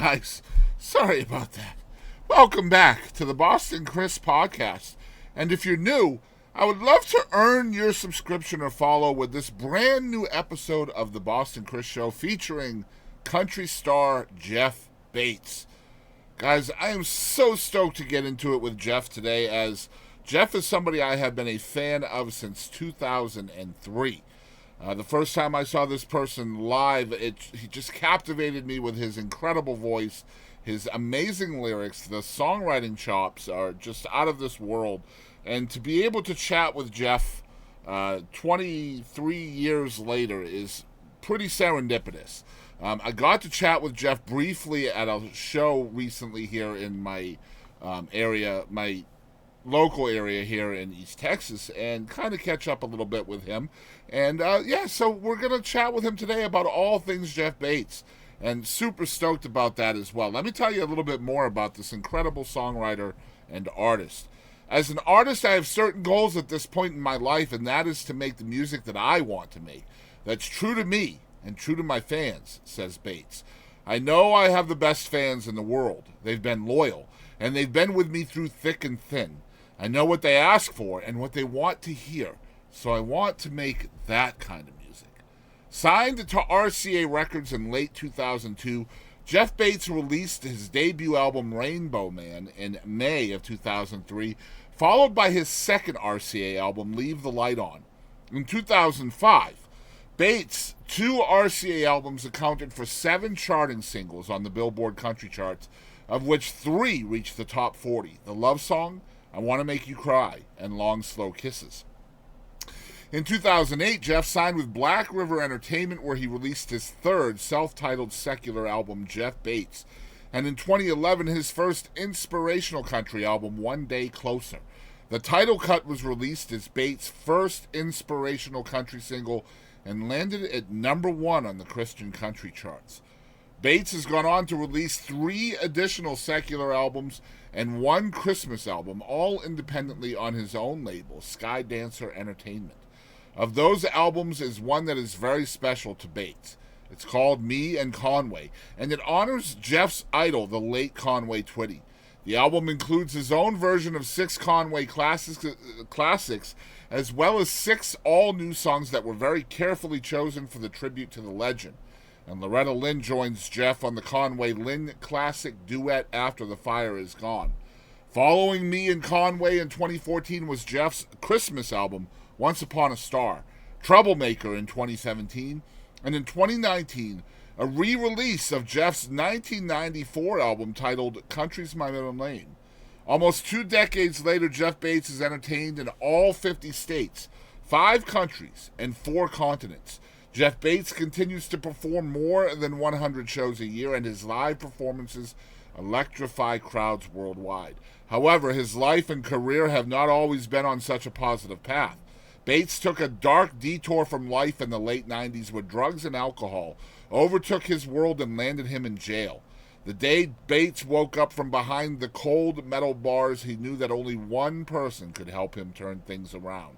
guys. Sorry about that. Welcome back to the Boston Chris podcast. And if you're new, I would love to earn your subscription or follow with this brand new episode of the Boston Chris Show featuring country star Jeff Bates. Guys, I am so stoked to get into it with Jeff today, as Jeff is somebody I have been a fan of since 2003. The first time I saw this person live, he just captivated me with his incredible voice, his amazing lyrics. The songwriting chops are just out of this world. And to be able to chat with Jeff 23 years later is pretty serendipitous. I got to chat with Jeff briefly at a show recently here in my area, my local area here in East Texas, and kind of catch up a little bit with him. And so we're going to chat with him today about all things Jeff Bates, and super stoked about that as well. Let me tell you a little bit more about this incredible songwriter and artist. As an artist, I have certain goals at this point in my life, and that is to make the music that I want to make, that's true to me and true to my fans, says Bates. I know I have the best fans in the world. They've been loyal, and they've been with me through thick and thin. I know what they ask for and what they want to hear, so I want to make that kind of music. Signed to RCA Records in late 2002, Jeff Bates released his debut album Rainbow Man in May of 2003, followed by his second RCA album Leave the Light On. In 2005, Bates' two RCA albums accounted for 7 charting singles on the Billboard country charts, of which 3 reached the top 40. The love song, I Want to Make You Cry, and Long Slow Kisses. In 2008, Jeff signed with Black River Entertainment, where he released his third self-titled secular album, Jeff Bates, and in 2011, his first inspirational country album, One Day Closer. The title cut was released as Bates' first inspirational country single and landed at number 1 on the Christian country charts. Bates has gone on to release 3 additional secular albums and 1 Christmas album, all independently on his own label, Sky Dancer Entertainment. Of those albums is one that is very special to Bates. It's called Me and Conway, and it honors Jeff's idol, the late Conway Twitty. The album includes his own version of 6 Conway classics, as well as 6 all-new songs that were very carefully chosen for the tribute to the legend. And Loretta Lynn joins Jeff on the Conway-Lynn classic duet After the Fire Is Gone. Following Me and Conway in 2014 was Jeff's Christmas album, Once Upon a Star, Troublemaker in 2017, and in 2019, a re-release of Jeff's 1994 album titled Country's My Middle Name. Almost 2 decades later, Jeff Bates is entertained in all 50 states, 5 countries, and 4 continents. Jeff Bates continues to perform more than 100 shows a year, and his live performances electrify crowds worldwide. However, his life and career have not always been on such a positive path. Bates took a dark detour from life in the late 90s where drugs and alcohol overtook his world and landed him in jail. The day Bates woke up from behind the cold metal bars, he knew that only one person could help him turn things around.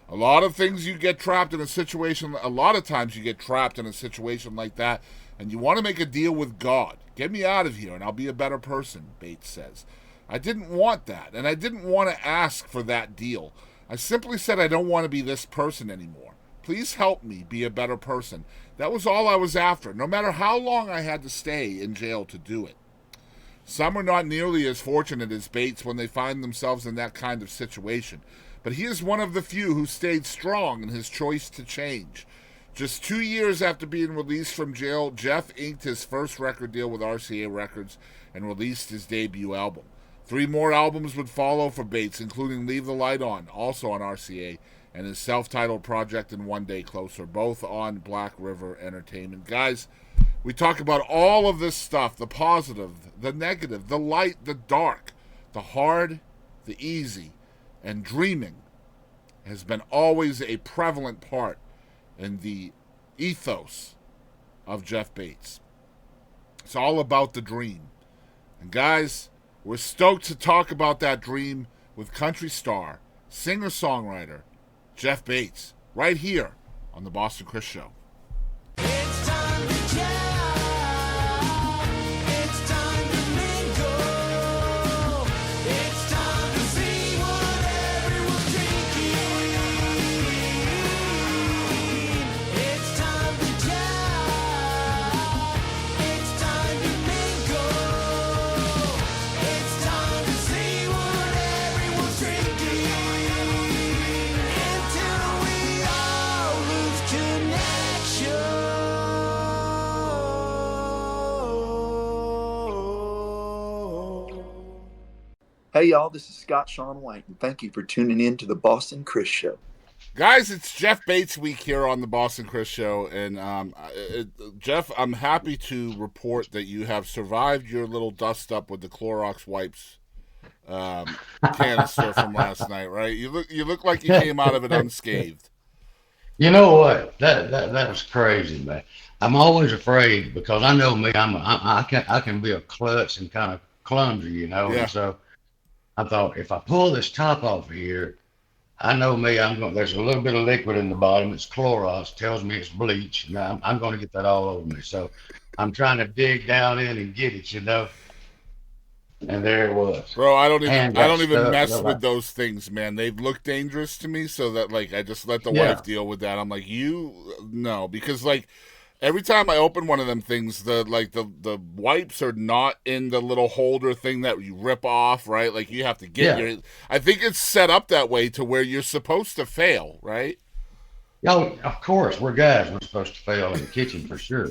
A lot of times you get trapped in a situation like that, and you want to make a deal with God. Get me out of here and I'll be a better person, Bates says. I didn't want that, and I didn't want to ask for that deal. I simply said I don't want to be this person anymore. Please help me be a better person. That was all I was after, no matter how long I had to stay in jail to do it. Some are not nearly as fortunate as Bates when they find themselves in that kind of situation, but he is one of the few who stayed strong in his choice to change. Just 2 years after being released from jail, Jeff inked his first record deal with RCA Records and released his debut album. 3 more albums would follow for Bates, including Leave the Light On, also on RCA, and his self-titled project and One Day Closer, both on Black River Entertainment. Guys, we talk about all of this stuff, the positive, the negative, the light, the dark, the hard, the easy, and dreaming has been always a prevalent part in the ethos of Jeff Bates. It's all about the dream. And guys, we're stoked to talk about that dream with country star, singer-songwriter, Jeff Bates, right here on the Boston Chris Show. It's time to jam. It's time Hey, y'all, this is Scott Sean White, and thank you for tuning in to the Boston Chris Show. Guys, it's Jeff Bates week here on the Boston Chris Show, and Jeff, I'm happy to report that you have survived your little dust up with the Clorox wipes canister from last night, right? You look like you came out of it unscathed. You know what? That was crazy, man. I'm always afraid because I know me. I can be a klutz and kind of clumsy, Yeah. And so I thought if I pull this top off here, I know me. There's a little bit of liquid in the bottom. It's Clorox. Tells me it's bleach. And I'm going to get that all over me. So I'm trying to dig down in and get it, And there it was. Bro, I don't even mess stuck. with those things, man. They look dangerous to me, so that I just let the wife deal with that. I'm like, no, because every time I open one of them things, the wipes are not in the little holder thing that you rip off, right? Like you have to get your. I think it's set up that way to where you're supposed to fail, right? Oh, of course, we're guys. We're supposed to fail in the kitchen for sure.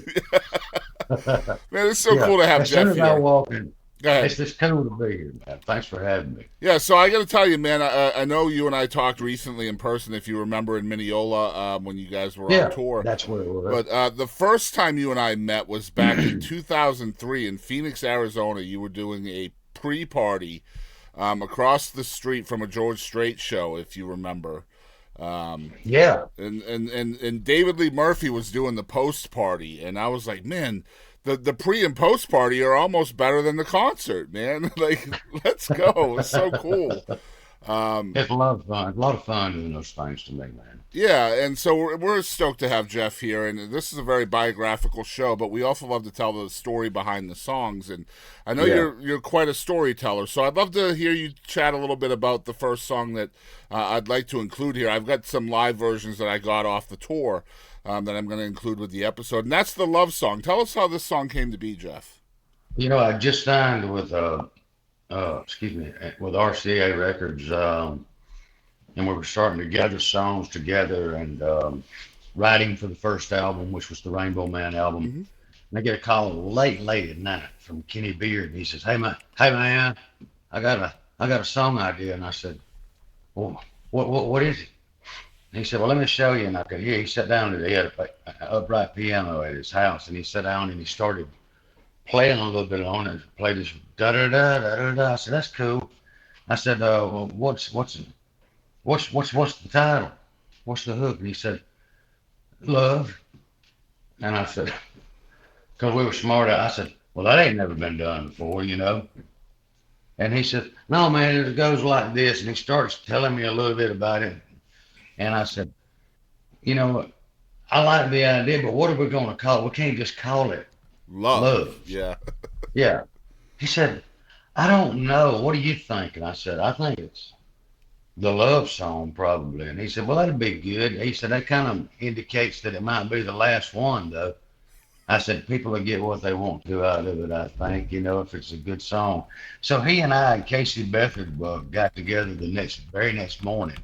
Man, it's so cool to have Jeff here. As soon as I walk in, It's just cool to be here, man. Thanks for having me. Yeah, so I got to tell you, man, I know you and I talked recently in person, if you remember, in Mineola when you guys were on tour. That's where it was. But the first time you and I met was back in 2003 in Phoenix, Arizona. You were doing a pre-party across the street from a George Strait show, if you remember. And David Lee Murphy was doing the post party, and I was like, man, the pre and post party are almost better than the concert, man. Let's go. It's so cool. It's a lot of fun. A lot of fun doing those things to me, man. Yeah, and so we're stoked to have Jeff here, and this is a very biographical show, but we also love to tell the story behind the songs, and I know you're quite a storyteller, so I'd love to hear you chat a little bit about the first song that I'd like to include here. I've got some live versions that I got off the tour that I'm going to include with the episode, and that's the Love Song. Tell us how this song came to be, Jeff. I just signed with with RCA Records, and we were starting to gather songs together and writing for the first album, which was the Rainbow Man album. Mm-hmm. And I get a call late at night from Kenny Beard, and he says, "Hey man, I got a song idea." And I said, "Well, what is it?" And he said, "Well, let me show you." And I could hear. He sat down and he had an upright piano at his house, and he sat down and he started playing a little bit on it. Played this da da da da da da. I said, "That's cool." I said, "Well, what's the title? What's the hook?" And he said, "Love." And I said, because we were smart, I said, "Well, that ain't never been done before, And he said, "No, man, it goes like this." And he starts telling me a little bit about it. And I said, I like the idea, but what are we going to call it? We can't just call it Love. Yeah. Yeah. He said, "I don't know. What do you think?" And I said, "I think it's the Love Song probably." And he said, "Well, that'd be good." He said, "That kind of indicates that it might be the last one, though." I said, "People will get what they want to out of it, I think, if it's a good song." So he and I and Casey Beathard got together the very next morning.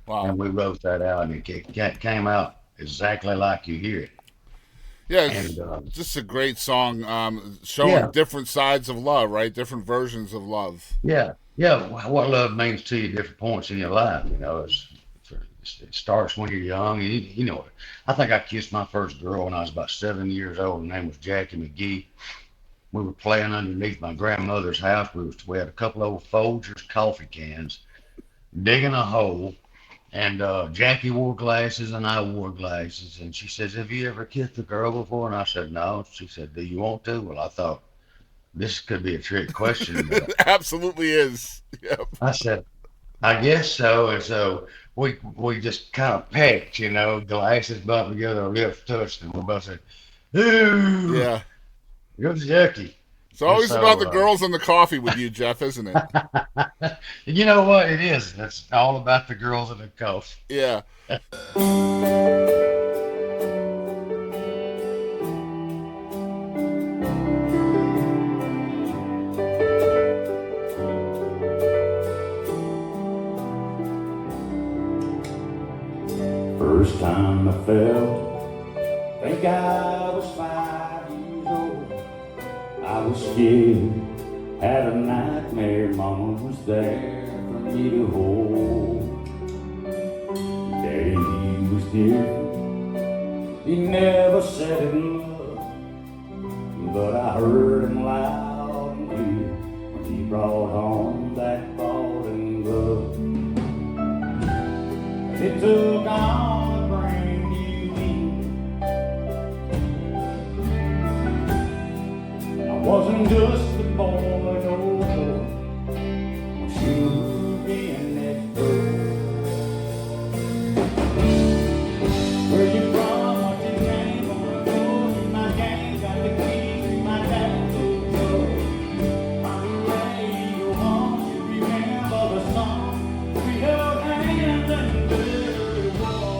Wow. And we wrote that out, and it came out exactly like you hear it. Yeah, it's just a great song, showing different sides of love, right? Different versions of love. Yeah, what love means to you at different points in your life, it starts when you're young. I think I kissed my first girl when I was about 7 years old. Her name was Jackie McGee. We were playing underneath my grandmother's house. We had a couple of old Folgers coffee cans, digging a hole. And Jackie wore glasses and I wore glasses. And she says, "Have you ever kissed a girl before?" And I said, "No." She said, "Do you want to?" Well, I thought this could be a trick question. It absolutely is. Yep. I said, "I guess so." And so we just kind of pecked, glasses bumped together, our lips touched, and we both said, "Ooh." Yeah. It was yucky. It's always about the girls and the coffee with you, Jeff, isn't it? You know what? It is. It's all about the girls and the coffee. Yeah. First time I felt, think I was 5 years old. I was scared Had a nightmare mama was there for me to hold. Daddy, he was different. He never said it much, but I heard him loud and clear when he brought home that ball and glove. It took on to bring you in. I wasn't just a boy no more. She moved in next door. Where you from? What's your name? Gonna go in my gang. Got the keys to my dad's old truck. I'm ready to go home. You remember the song? We held hands and there it was.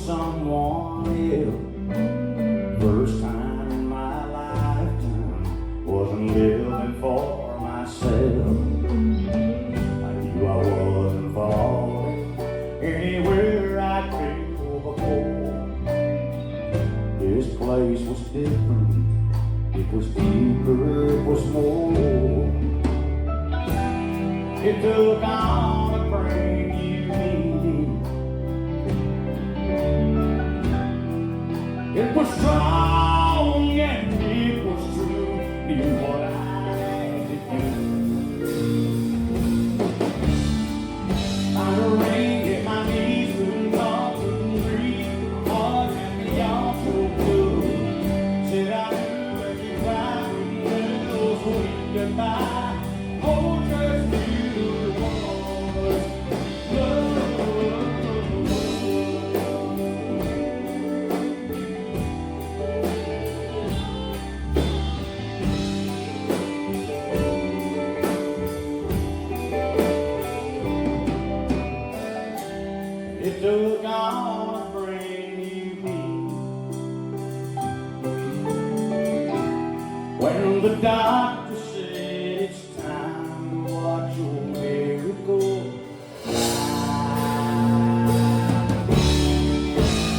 Someone else. First time in my lifetime, wasn't living for myself. I knew I wasn't falling anywhere I'd been before. This place was different, it was deeper, it was more. It took on to bring you in. It was strong and it was true, knew what I had to do. Found a ring, hit my knees, couldn't talk, couldn't breathe. Heart had me all so blue. Said I knew if you cried, wouldn't lose, wouldn't goodbye. Oh, just you was love. It took on to bring you in. When the doctor said it's time to watch your miracle.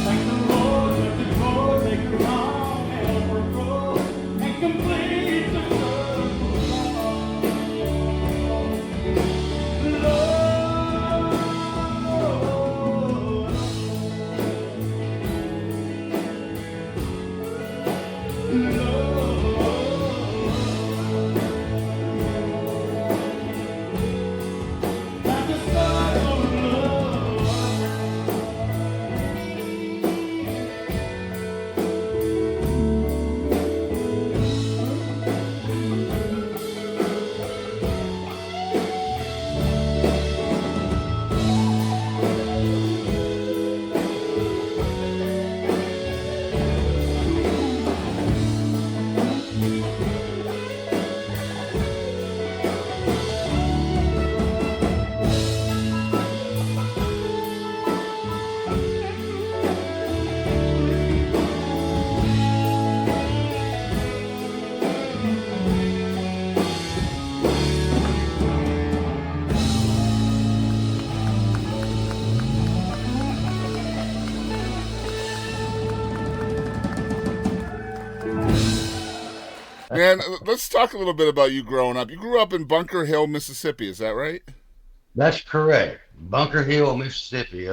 Thank the Lord, let the Lord take her wrong, help her grow, and complete the Man, let's talk a little bit about you growing up. You grew up in Bunker Hill, Mississippi. Is that right? That's correct. Bunker Hill, Mississippi.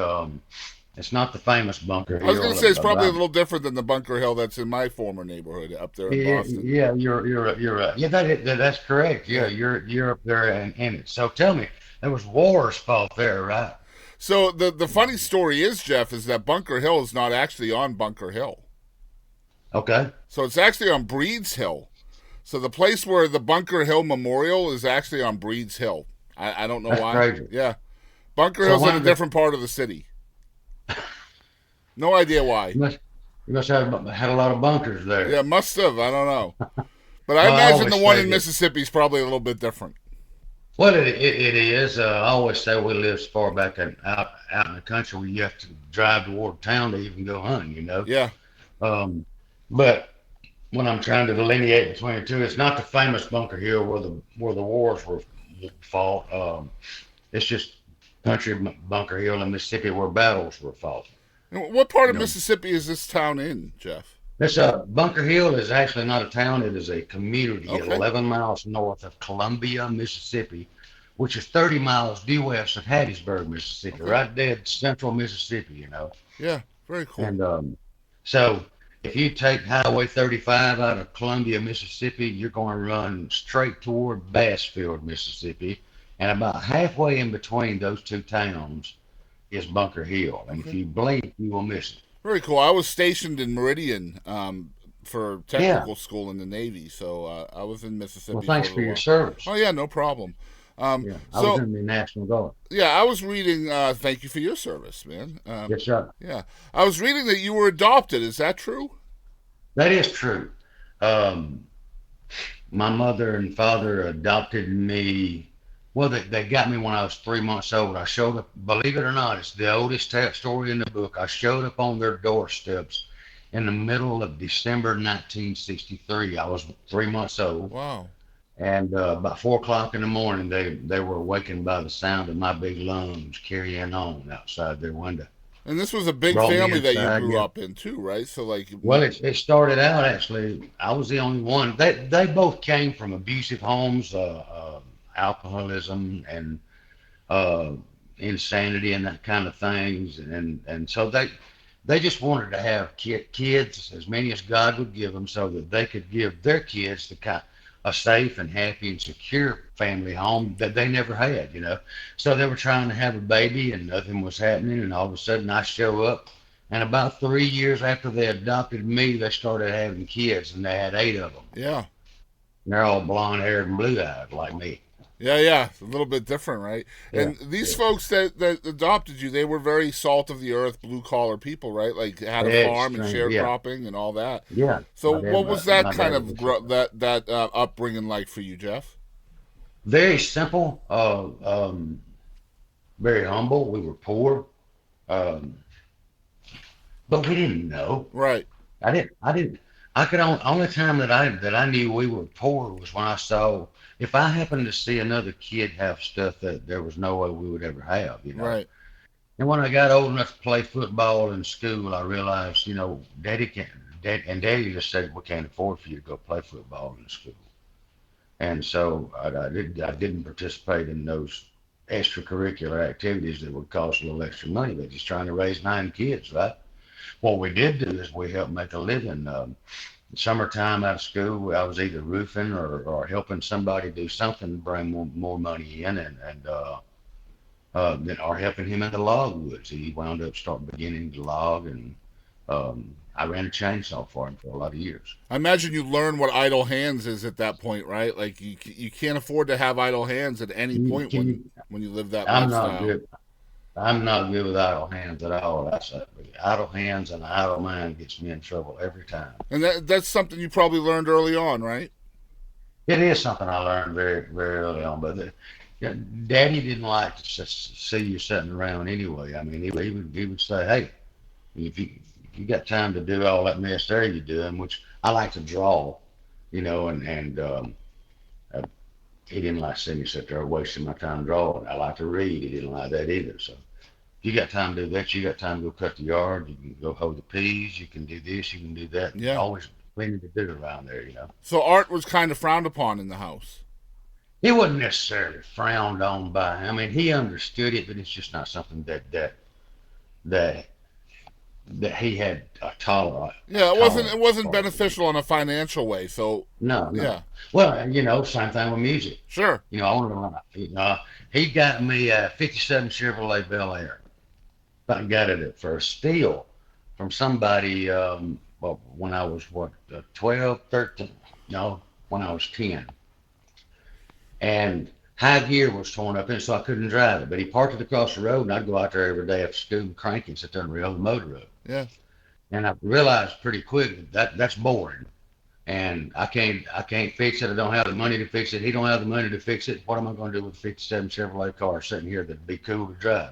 It's not the famous Bunker Hill. I was going to say it's probably a little different than the Bunker Hill that's in my former neighborhood up there in Boston. Yeah, you're right. Yeah, that's correct. Yeah, you're up there in it. So tell me, there was wars fought there, right? So the funny story is, Jeff, is that Bunker Hill is not actually on Bunker Hill. Okay. So it's actually on Breeds Hill. So the place where the Bunker Hill Memorial is actually on Breeds Hill. I don't know why. Crazy. Yeah. Bunker Hill's in a different part of the city. No idea why. You must have had a lot of bunkers there. Yeah, must have. I don't know. But I imagine the one in Mississippi is probably a little bit different. Well, it is. I always say we live as far back out in the country where you have to drive toward town to even go hunting, you know? Yeah. But when I'm trying to delineate between the two, it's not the famous Bunker Hill where the wars were fought. It's just country Bunker Hill in Mississippi where battles were fought. And what part You of know, Mississippi is this town in, Jeff? this Bunker Hill is actually not a town. It is a community Okay. 11 miles north of Columbia, Mississippi, which is 30 miles due west of Hattiesburg, Mississippi, Okay. right dead central Mississippi, you know. Yeah, very cool. And so if you take Highway 35 out of Columbia, Mississippi, you're going to run straight toward Bassfield, Mississippi. And about halfway in between those two towns is Bunker Hill. And if you blink, you will miss it. Very cool. I was stationed in Meridian for Yeah. technical school in the Navy, so I was in Mississippi. Well, thanks for a for your while. service. Oh yeah, no problem. Yeah, I So was in the National Guard. yeah, I was reading. Thank you for your service, man. Yes, sir. Yeah, I was reading that you were adopted. Is that true? That is true. Um, my mother and father adopted me. Well, they got me when I was 3 months old. I showed up, believe it or not, it's the oldest story in the book. I showed up on their doorsteps in the middle of December 1963. I was 3 months old. Wow. And about 4 o'clock in the morning, they were awakened by the sound of my big lungs carrying on outside their window. And this was a big Brought me family that you inside, grew yeah. up in too, right? So like, Well, it started out actually. I was the only one. They both came from abusive homes, alcoholism and uh, insanity and that kind of things, and so they just wanted to have kids, as many as God would give them, so that they could give their kids a safe and happy and secure family home that they never had, you know. So they were trying to have a baby and nothing was happening, and all of a sudden I show up, and about 3 years after they adopted me, they started having kids, and they had 8 of them. yeah, And they're all blonde haired and blue eyed like me. yeah, it's a little bit different, right? Yeah, And these yeah. folks that adopted you, they were very salt of the earth, blue collar people, right? Like had a farm and Extreme, yeah, sharecropping and all that. yeah. So My what was dad, that my kind dad of was upbringing like for you, Jeff? very simple, very humble. We were poor, um, but we didn't know. Right. I didn't. I could only time that I knew we were poor was when I saw if I happened to see another kid have stuff that there was no way we would ever have, you know. Right. And when I got old enough to play football in school, I realized, you know, Daddy just said we can't afford for you to go play football in school. And so I didn't participate in those extracurricular activities that would cost a little extra money. They're just trying to raise 9 kids, right? What we did do is we helped make a living. Summertime out of school, I was either roofing or helping somebody do something to bring more money in, or helping him in the log woods. He wound up beginning to log, and I ran a chainsaw for him for a lot of years. I imagine you learn what idle hands is at that point, right? Like you can't afford to have idle hands at any You, point can you, when you live that I'm not lifestyle. good. I'm not good with idle hands at all. Idle hands and idle mind gets me in trouble every time. And that's something you probably learned early on, right? It is something I learned very, very early on, but yeah, Daddy didn't like to see you sitting around anyway. I mean, he would say, "Hey, if you got time to do all that mess there you're doing," which I like to draw, you know, and uh, he didn't like to see me sit there wasting my time drawing. I like to read. He didn't like that either. So if you got time to do that, you got time to go cut the yard. You can go hoe the peas. You can do this. You can do that. Yeah. Always plenty to do around there, you know. So art was kind of frowned upon in the house. It wasn't necessarily frowned on by him. I mean, he understood it, but it's just not something that he had a tolerance. Yeah, it wasn't For. beneficial in a financial way. So No, no. yeah, Well, you know, same thing with music. sure. You know, I wanted to run. He got me a '57 Chevrolet Bel Air. I got it for a steal from somebody. Well, when I was 12, 13. No, when I was 10. And high gear was torn up in it, so I couldn't drive it. But he parked it across the road, and I'd go out there every day after school and crank it and sit there and reel the motor up. Yeah. And I realized pretty quick that's boring. And I can't fix it. I don't have the money to fix it. He don't have the money to fix it. What am I going to do with a '57 Chevrolet car sitting here that'd be cool to drive?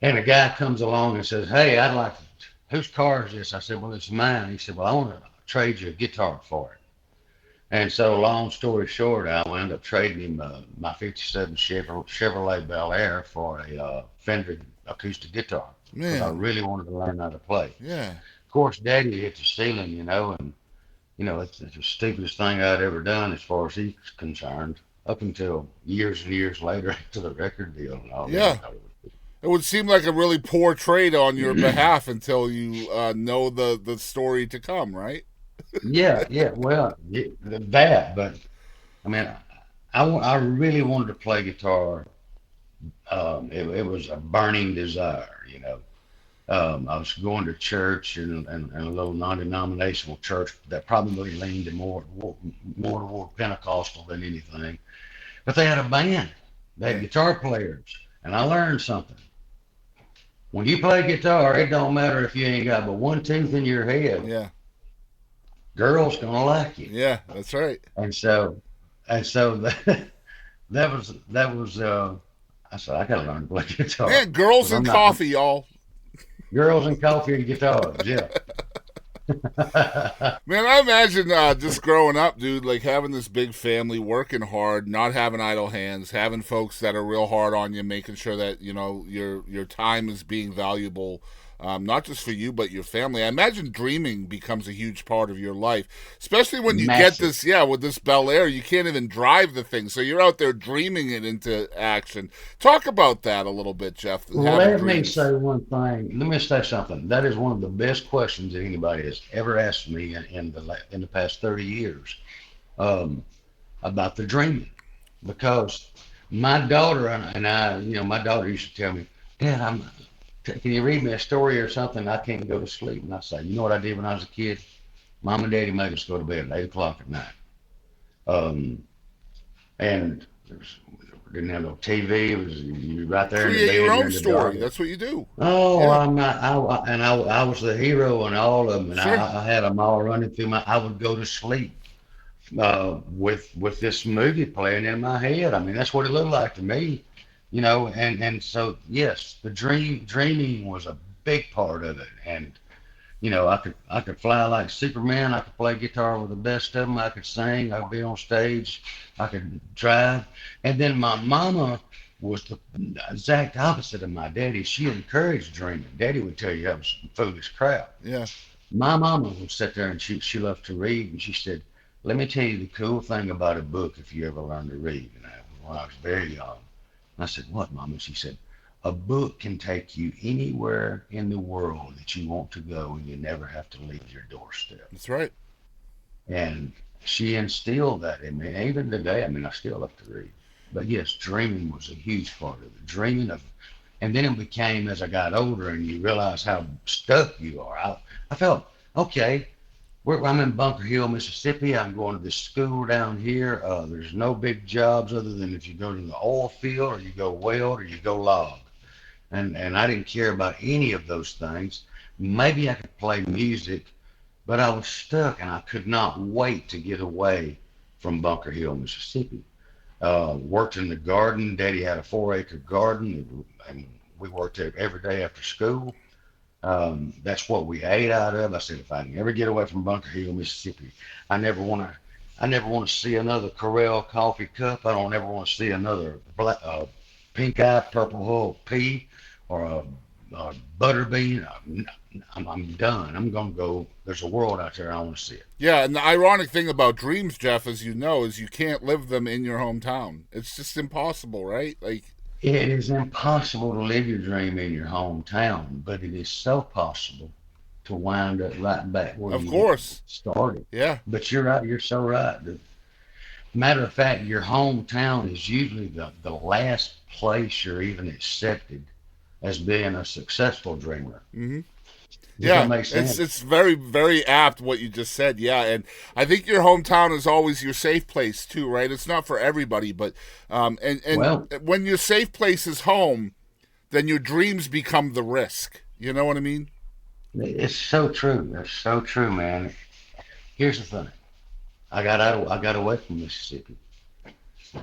And a guy comes along and says, "Hey, I'd like to, whose car is this?" I said, "Well, it's mine." He said, "Well, I want to trade you a guitar for it." And so, long story short, I wound up trading him my '57 Chevrolet Bel Air for a Fender acoustic guitar because I Man, really wanted to learn how to play. yeah. Of course, Daddy hit the ceiling, and it's the stupidest thing I'd ever done as far as he's concerned. Up until years and years later, to the record deal and all, then I Yeah. thought it was. It would seem like a really poor trade on your behalf until you know the story to come, right? Yeah, yeah, well, yeah, that, but I mean, I really wanted to play guitar. It was a burning desire. I was going to church and a little non-denominational church that probably leaned more toward Pentecostal than anything. But they had a band. They had Yeah. guitar players, and I learned something. When you play guitar, it don't matter if you ain't got but one tooth in your head. Yeah. Girls gonna like you. Yeah, that's right. And so that was. I said I gotta learn to play guitar Man, girls because and I'm not coffee, y'all. girls and coffee and guitars. Yeah. Man, I imagine just growing up, dude, like having this big family, working hard, not having idle hands, having folks that are real hard on you, making sure that your time is being valuable, not just for you but your family. I imagine dreaming becomes a huge part of your life, especially when you get Massive. this, with this Bel Air. You can't even drive the thing, so you're out there dreaming it into action. Talk about that a little bit, Jeff. Having Let me dreams. say one thing. Let me say something. That is one of the best questions that anybody has ever asked me in the past 30 years, um, about the dreaming, because my daughter and I, my daughter used to tell me, Dad, can you read me a story or something? I can't go to sleep. And I say, you know what I did when I was a kid? Mom and Daddy made us go to bed at 8 o'clock at night. Um, and didn't have no TV. It was you right there in the Create your bed. You're own in the dark. story. That's what you do. Oh, Yeah, I'm not. I was the hero in all of them, and sure. I had them all running through my. I would go to sleep with this movie playing in my head. I mean, that's what it looked like to me. And so yes, the dreaming was a big part of it, and I could fly like Superman. I could play guitar with the best of them. I could sing. I could be on stage. I could drive. And then my mama was the exact opposite of my daddy. She encouraged dreaming. Daddy would tell you that was foolish crap. Yeah. My mama would sit there and she loved to read, and she said, "Let me tell you the cool thing about a book if you ever learn to read." And when I was very young, and I said, "What, Mama?" She said, "A book can take you anywhere in the world that you want to go, and you never have to leave your doorstep." That's right. And she instilled that in me. Even today, I mean, I still love to read. But yes, dreaming was a huge part of it. And then it became as I got older, and you realize how stuck you are. I felt okay. I'm in Bunker Hill, Mississippi. I'm going to this school down here. There's no big jobs other than if you go to the oil field or you go weld or you go log. And I didn't care about any of those things. Maybe I could play music, but I was stuck and I could not wait to get away from Bunker Hill, Mississippi. Worked in the garden. Daddy had a 4-acre garden, and we worked there every day after school. That's what we ate out of. I said, if I can ever get away from Bunker Hill, Mississippi, I never want to. I never want to see another Corral coffee cup. I don't ever want to see another pink eye purple hull pea or a butter bean. I'm done. I'm gonna go. There's a world out there. I want to see it. Yeah, and the ironic thing about dreams, Jeff, as you know, is you can't live them in your hometown. It's just impossible, right? Like, It is impossible to live your dream in your hometown, but it is so possible to wind up right back where of you course. started. Yeah, But you're right. You're so right. Matter of fact, your hometown is usually the last place you're even accepted as being a successful dreamer. hmm Does that yeah. make It's sense? very very apt what you just said. Yeah, and I think your hometown is always your safe place too, right? It's not for everybody, but and Well, when your safe place is home, then your dreams become the risk. You know what I mean? it's so true. That's so true, man. Here's the thing. I got away from Mississippi.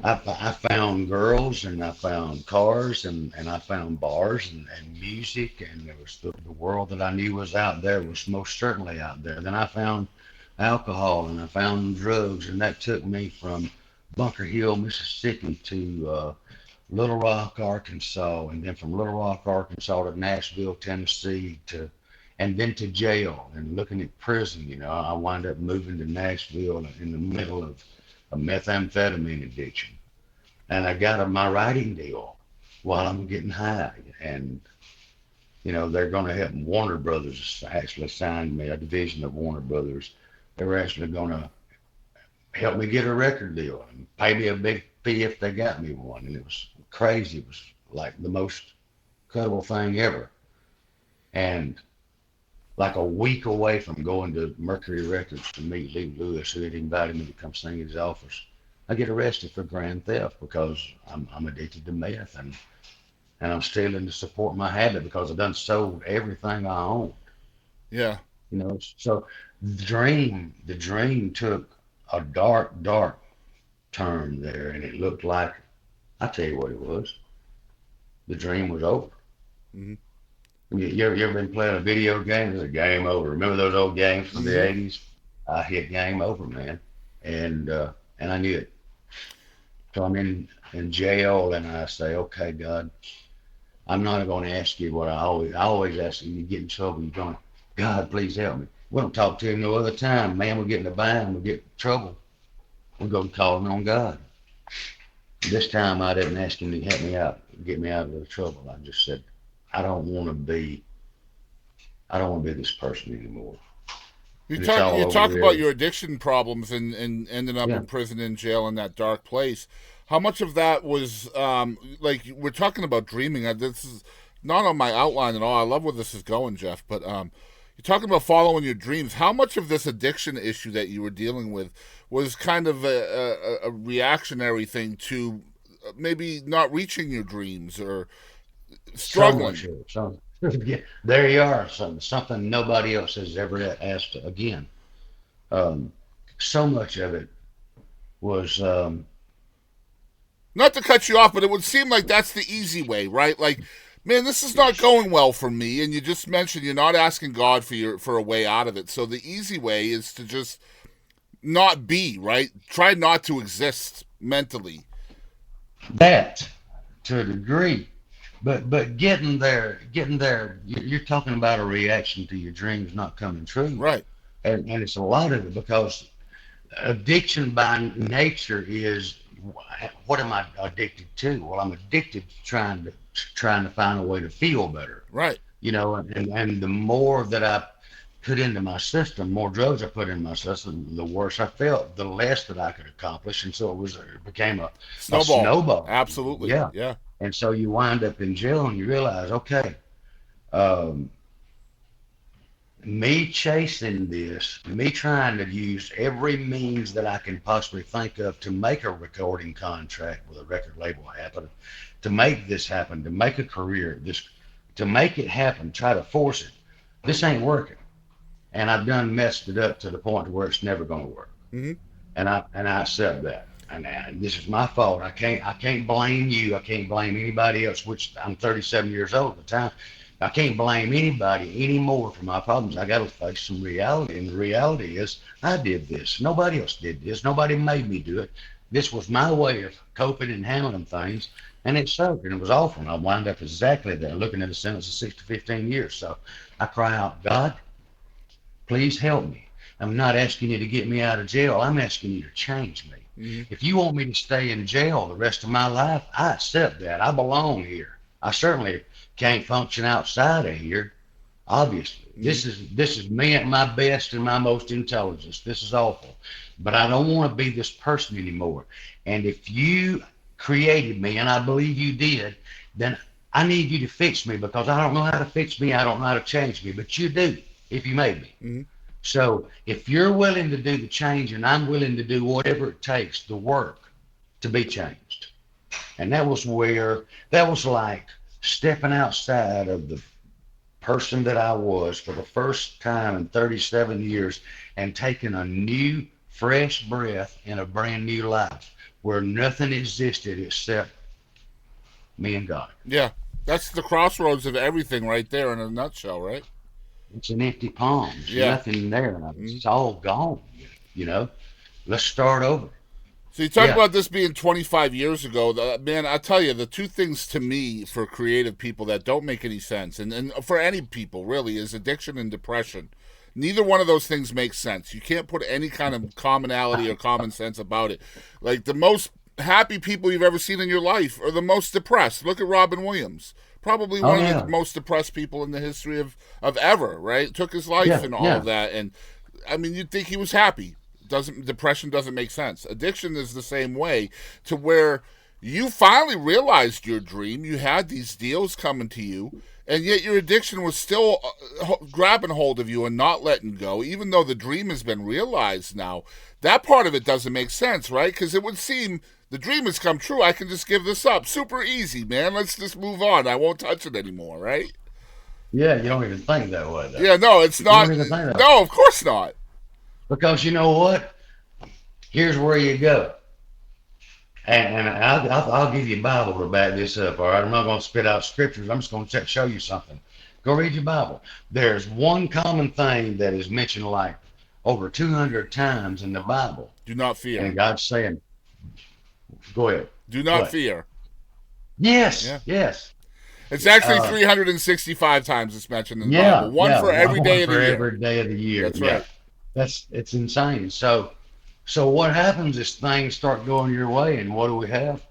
I found girls and I found cars and I found bars and music, and there was the world that I knew was out there was most certainly out there. Then I found alcohol, and I found drugs, and that took me from Bunker Hill, Mississippi to Little Rock, Arkansas, and then from Little Rock, Arkansas to Nashville, Tennessee, and then to jail. And looking at prison, I wound up moving to Nashville in the middle of a methamphetamine addiction, and I got my writing deal while I'm getting high, and they're going to help. Warner Brothers actually signed me, a division of Warner Brothers. They were actually going to help me get a record deal and pay me a big fee if they got me one. And it was crazy. It was like the most incredible thing ever. And like a week away from going to Mercury Records to meet Lee Lewis, who had invited me to come sing at his office, I get arrested for grand theft because I'm addicted to meth, and I'm stealing to support my habit because I've done sold everything I owned. Yeah. So the dream took a dark turn there, and it looked like, I'll tell you what it was. The dream was over. Mm-hmm. You ever been playing a video game? It's a game over. Remember those old games from the 80s? I hit game over, man. And I knew it. So I'm in jail, and I say, okay, God, I'm not going to ask you what I always ask you. You get in trouble, you're going, God, please help me. We don't talk to him no other time. Man, we get in a bind, we get in trouble. We go calling on God. This time I didn't ask him to help me out, get me out of the trouble. I just said, I don't want to be this person anymore. You talk about your addiction problems and ending up in prison and jail in that dark place. How much of that was like, we're talking about dreaming? This is not on my outline at all. I love where this is going, Jeff. But you're talking about following your dreams. How much of this addiction issue that you were dealing with was kind of a reactionary thing to maybe not reaching your dreams or struggling? So yeah, there you are. Something nobody else has ever asked again. So much of it was. Not to cut you off, but it would seem like that's the easy way, right? Like, man, this is not going well for me, and you just mentioned you're not asking God for a way out of it. So the easy way is to just not be, right? Try not to exist mentally. That, to a degree, but getting there, you're talking about a reaction to your dreams not coming true, right? And it's a lot of it because addiction by nature is, what am I addicted to? Well, I'm addicted to trying to find a way to feel better. Right. And the more that I put into my system, more drugs I put in my system, the worse I felt, the less that I could accomplish. And so it became a snowball. Absolutely. Yeah. And so you wind up in jail and you realize, okay, me chasing this, me trying to use every means that I can possibly think of to make a recording contract with a record label happen, to make this happen, to make a career, to make it happen, try to force it. This ain't working. And I've done messed it up to the point where it's never going to work. Mm-hmm. And I accept that. And this is my fault. I can't blame you. I can't blame anybody else, which I'm 37 years old at the time. I can't blame anybody anymore for my problems. I got to face some reality. And the reality is I did this. Nobody else did this. Nobody made me do it. This was my way of coping and handling things. And it sucked. And it was awful. And I wound up exactly there, looking at a sentence of 6 to 15 years. So I cry out, God, please help me. I'm not asking you to get me out of jail. I'm asking you to change me. Mm-hmm. If you want me to stay in jail the rest of my life, I accept that. I belong here. I certainly can't function outside of here, obviously. Mm-hmm. This is me at my best and my most intelligence. This is awful. But I don't want to be this person anymore. And if you created me, and I believe you did, then I need you to fix me, because I don't know how to fix me. I don't know how to change me, but you do if you made me. Mm-hmm. So if you're willing to do the change, and I'm willing to do whatever it takes, the work to be changed. And that was like stepping outside of the person that I was for the first time in 37 years and taking a new, fresh breath in a brand new life where nothing existed except me and God. Yeah, that's the crossroads of everything right there in a nutshell, right? it's an empty palm. There's Yeah. nothing there. It's all gone. You know, let's start over. So you talk Yeah. about this being 25 years ago. Man, I tell you, the two things to me for creative people that don't make any sense, and for any people really, is addiction and depression. Neither one of those things makes sense. You can't put any kind of commonality or common sense about it. Like, the most happy people you've ever seen in your life are the most depressed. Look at Robin Williams. Probably one of the most depressed people in the history of ever, right? Took his life and all of that. And, I mean, you'd think he was happy. Depression doesn't make sense. Addiction is the same way, to where you finally realized your dream. You had these deals coming to you, and yet your addiction was still grabbing hold of you and not letting go, even though the dream has been realized now. That part of it doesn't make sense, right? Because it would seem the dream has come true. I can just give this up. Super easy, man. Let's just move on. I won't touch it anymore, right? Yeah, you don't even think that way, though. Yeah, no, it's not. No, of course not. Because you know what? Here's where you go. And I'll give you a Bible to back this up, all right? I'm not going to spit out scriptures. I'm just going to show you something. Go read your Bible. There's one common thing that is mentioned like over 200 times in the Bible. Do not fear. And God's saying, go ahead. Do not fear. Yes, yes. It's actually 365 times it's mentioned in the Bible. One for every day of the year. Every day of the year. That's right. It's insane. So what happens is things start going your way, and what do we have?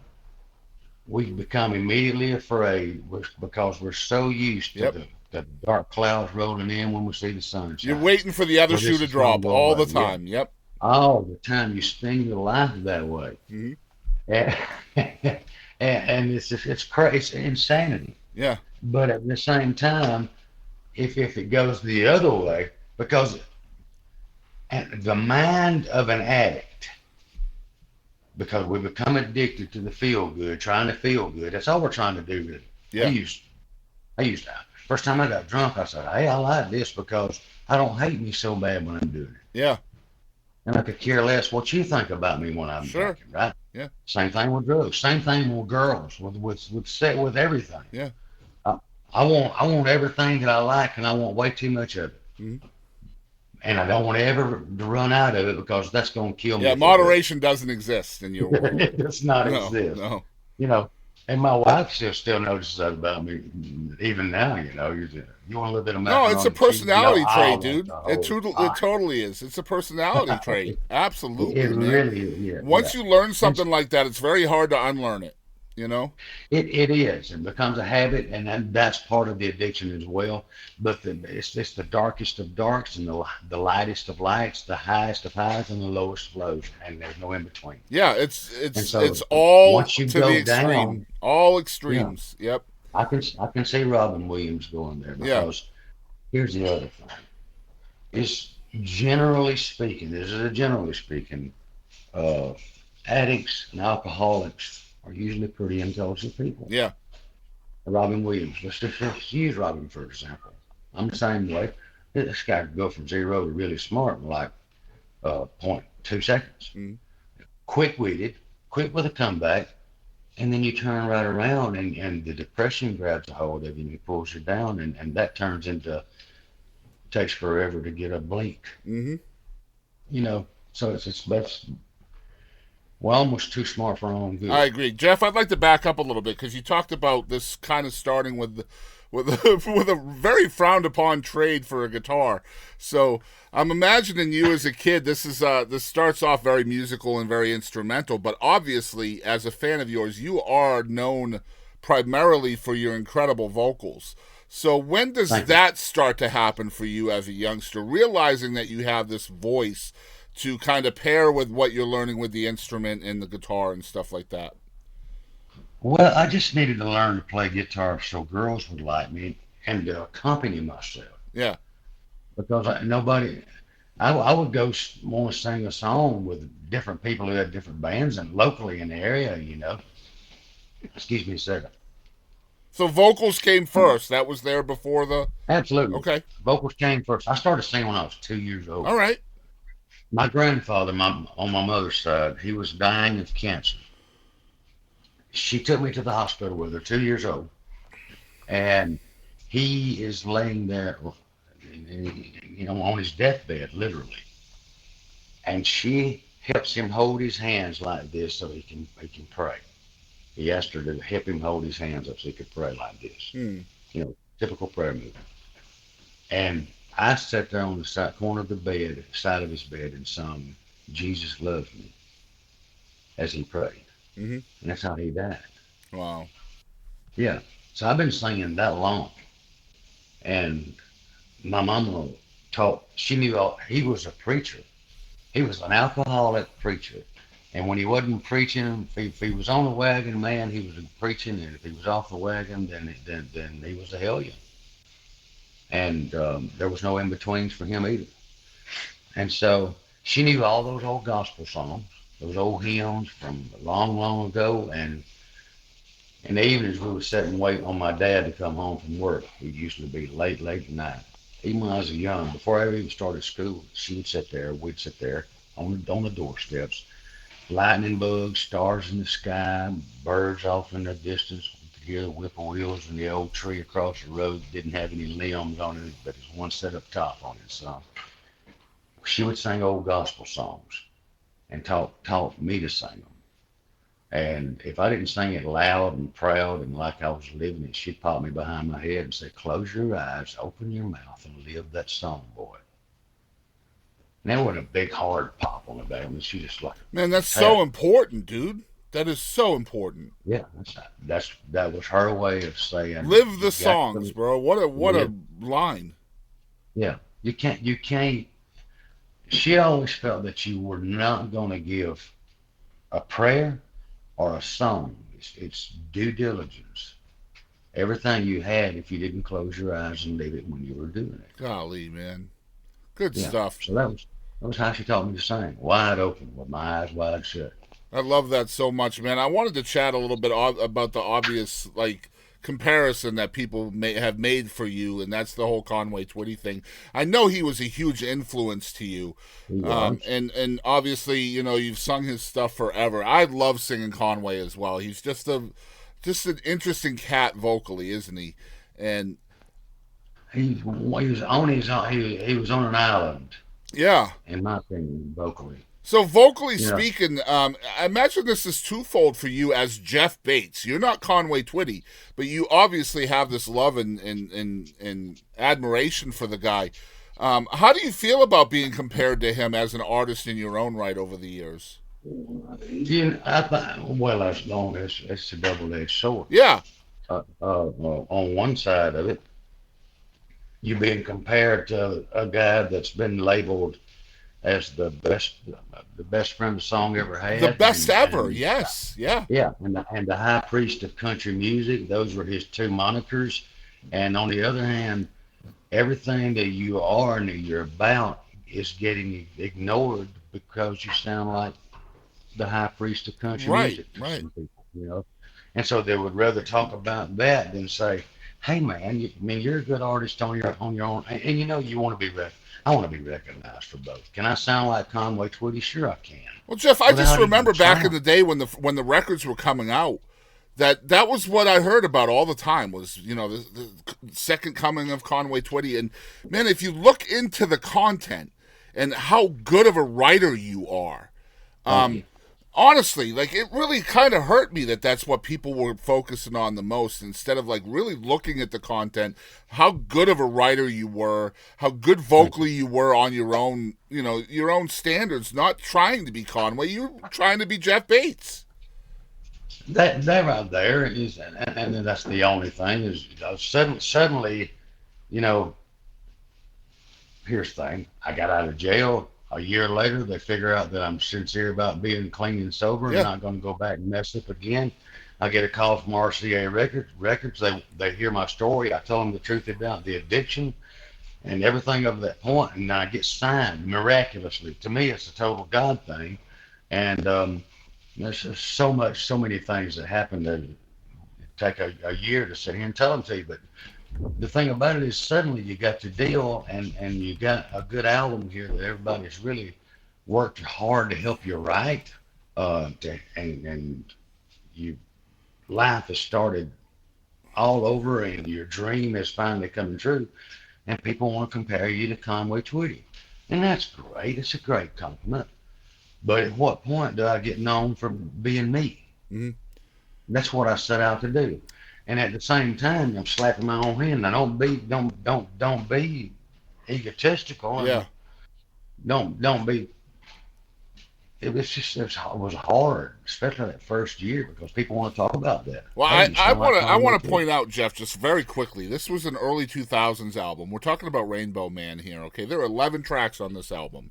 We become immediately afraid because we're so used to the dark clouds rolling in when we see the sunshine. You're waiting for the other shoe to drop all the time. Yeah. Yep. All the time. You spend your life that way. And it's crazy. It's insanity. Yeah. But at the same time, if it goes the other way, because the mind of an addict, because we become addicted to the feel good, trying to feel good. That's all we're trying to do, really. Yeah. I used to. First time I got drunk, I said, hey, I like this because I don't hate me so bad when I'm doing it. Yeah. And I could care less what you think about me when I'm drinking, right? Yeah. Same thing with drugs. Same thing with girls, with everything. Yeah. I want everything that I like, and I want way too much of it. Mm-hmm. And I don't want to ever run out of it because that's going to kill me. Yeah, moderation doesn't exist in your world. It does not exist. No. You know, and my wife still notices that about me, even now. You know, you want a little bit of macaroni. No, it's a personality trait, dude. It totally is. It's a personality trait. Absolutely, it really is. Yeah, Once you learn something like that, it's very hard to unlearn it. You know, it is. It becomes a habit, and that's part of the addiction as well. But it's the darkest of darks and the lightest of lights, the highest of highs and the lowest of lows, and there's no in between. Yeah, it's all to the extreme, down, all extremes. Yeah, yep. I can see Robin Williams going there because here's the other thing: is generally speaking, addicts and alcoholics are usually pretty intelligent people. Yeah. Robin Williams. Let's just use Robin for example. I'm the same way. This guy could go from 0 to really smart in like 0.2 seconds. Mm-hmm. Quick-witted, quick with a comeback, and then you turn right around and the depression grabs a hold of you and it pulls you down, and that turns into takes forever to get a blink. Mm-hmm. You know, so that's we're almost too smart for our own good. I agree. Jeff, I'd like to back up a little bit because you talked about this kind of starting with a very frowned upon trade for a guitar. So I'm imagining you as a kid, this starts off very musical and very instrumental, but obviously as a fan of yours, you are known primarily for your incredible vocals. So when does that start to happen for you as a youngster, realizing that you have this voice to kind of pair with what you're learning with the instrument and the guitar and stuff like that? Well, I just needed to learn to play guitar so girls would like me and to accompany myself. Yeah. Because I would go want to sing a song with different people who had different bands and locally in the area, you know. Excuse me a second. So vocals came first. That was there before the... Absolutely. Okay. Vocals came first. I started singing when I was 2 years old. All right. My grandfather, on my mother's side, he was dying of cancer. She took me to the hospital with her, 2 years old. And he is laying there. on his deathbed, literally. And she helps him hold his hands like this so he can pray. He asked her to help him hold his hands up so he could pray like this. Hmm. Typical prayer movement. And I sat there on the corner of the bed, side of his bed, and sung "Jesus Loves Me" as he prayed. Mm-hmm. And that's how he died. Wow. Yeah. So I've been singing that long. And my mama taught, she knew he was a preacher. He was an alcoholic preacher. And when he wasn't preaching, if he was on the wagon, man, he was preaching. And if he was off the wagon, then he was a hellion. And there was no in-betweens for him either. And so she knew all those old gospel songs, those old hymns from long, long ago. And in the evenings, we would sit and wait on my dad to come home from work. It used to be late, late at night. Even when I was young, before I even started school, we'd sit there on the doorsteps, lightning bugs, stars in the sky, birds off in the distance. We could hear the whippoorwills in the old tree across the road that didn't have any limbs on it, but there's one set up top on it. So she would sing old gospel songs and taught me to sing them. And if I didn't sing it loud and proud and like I was living it, she'd pop me behind my head and say, "Close your eyes, open your mouth, and live that song, boy." And that wasn't a big hard pop on the back. I mean, she just like, Man, that's so important, dude. That is so important. yeah, that was her way of saying, Live the songs, bro. What a line. Yeah, you can't. She always felt that you were not going to give a prayer or a song. It's due diligence. Everything you had, if you didn't close your eyes and leave it when you were doing it. Golly, man. Good Yeah. stuff. So that was how she taught me to sing, wide open, with my eyes wide shut. I love that so much, man. I wanted to chat a little bit about the obvious, like, comparison that people may have made for you, and that's the whole Conway Twitty thing. I know he was a huge influence to you, and obviously, you've sung his stuff forever. I love singing Conway as well. He's just an interesting cat vocally, isn't he? And he was on he was on an island, yeah, in my opinion, vocally. So vocally speaking, I imagine this is twofold for you as Jeff Bates. You're not Conway Twitty, but you obviously have this love and admiration for the guy. How do you feel about being compared to him as an artist in your own right over the years? Well, as long as it's a double-edged sword. Yeah. On one side of it, you're being compared to a guy that's been labeled as the best friend the song ever had. The best ever, yes. Yeah. Yeah, and the high priest of country music, those were his two monikers. And on the other hand, everything that you are and that you're about is getting ignored because you sound like the high priest of country music to some people, And so they would rather talk about that than say, "Hey man, you're a good artist on your own, and you want to be recognized. I want to be recognized for both. Can I sound like Conway Twitty? Sure, I can." Well, Jeff, I just remember back in the day when the records were coming out, that was what I heard about all the time was the second coming of Conway Twitty. And man, if you look into the content and how good of a writer you are, honestly, like, it really kind of hurt me that's what people were focusing on the most, instead of like really looking at the content, how good of a writer you were, how good vocally you were on your own, your own standards, not trying to be Conway, you were trying to be Jeff Bates. That right there is, and that's the only thing is suddenly, here's the thing. I got out of jail. A year later, they figure out that I'm sincere about being clean and sober and not going to go back and mess up again. I get a call from RCA Records. They hear my story. I tell them the truth about the addiction and everything up to that point, and I get signed miraculously. To me, it's a total God thing. And there's just so many things that happen that take a year to sit here and tell them to you. But the thing about it is suddenly you got the deal and you got a good album here that everybody's really worked hard to help you write, and you life has started all over and your dream is finally coming true. and people want to compare you to Conway Twitty. And that's great. It's a great compliment. But at what point do I get known for being me? Mm-hmm. That's what I set out to do. And at the same time, I'm slapping my own hand. Now don't be egotistical, and Yeah. don't be. It was hard, especially that first year, because people want to talk about that. Well, Hey, you sound like I Conway want to Twitty. point out, Jeff, just very quickly. This was an early 2000s album. We're talking about Rainbow Man here. Okay, there are 11 tracks on this album.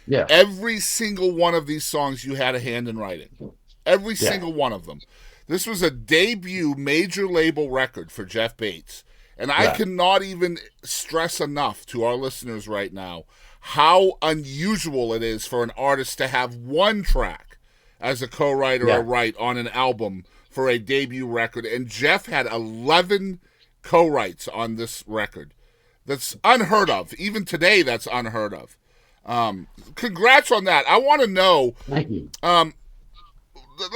Yeah. Every single one of these songs you had a hand in writing. Every single one of them. This was a debut major label record for Jeff Bates. And I cannot even stress enough to our listeners right now how unusual it is for an artist to have one track as a co-writer or write on an album for a debut record. And Jeff had 11 co-writes on this record. That's unheard of. Even today, that's unheard of. Congrats on that. I want to know. Thank you. I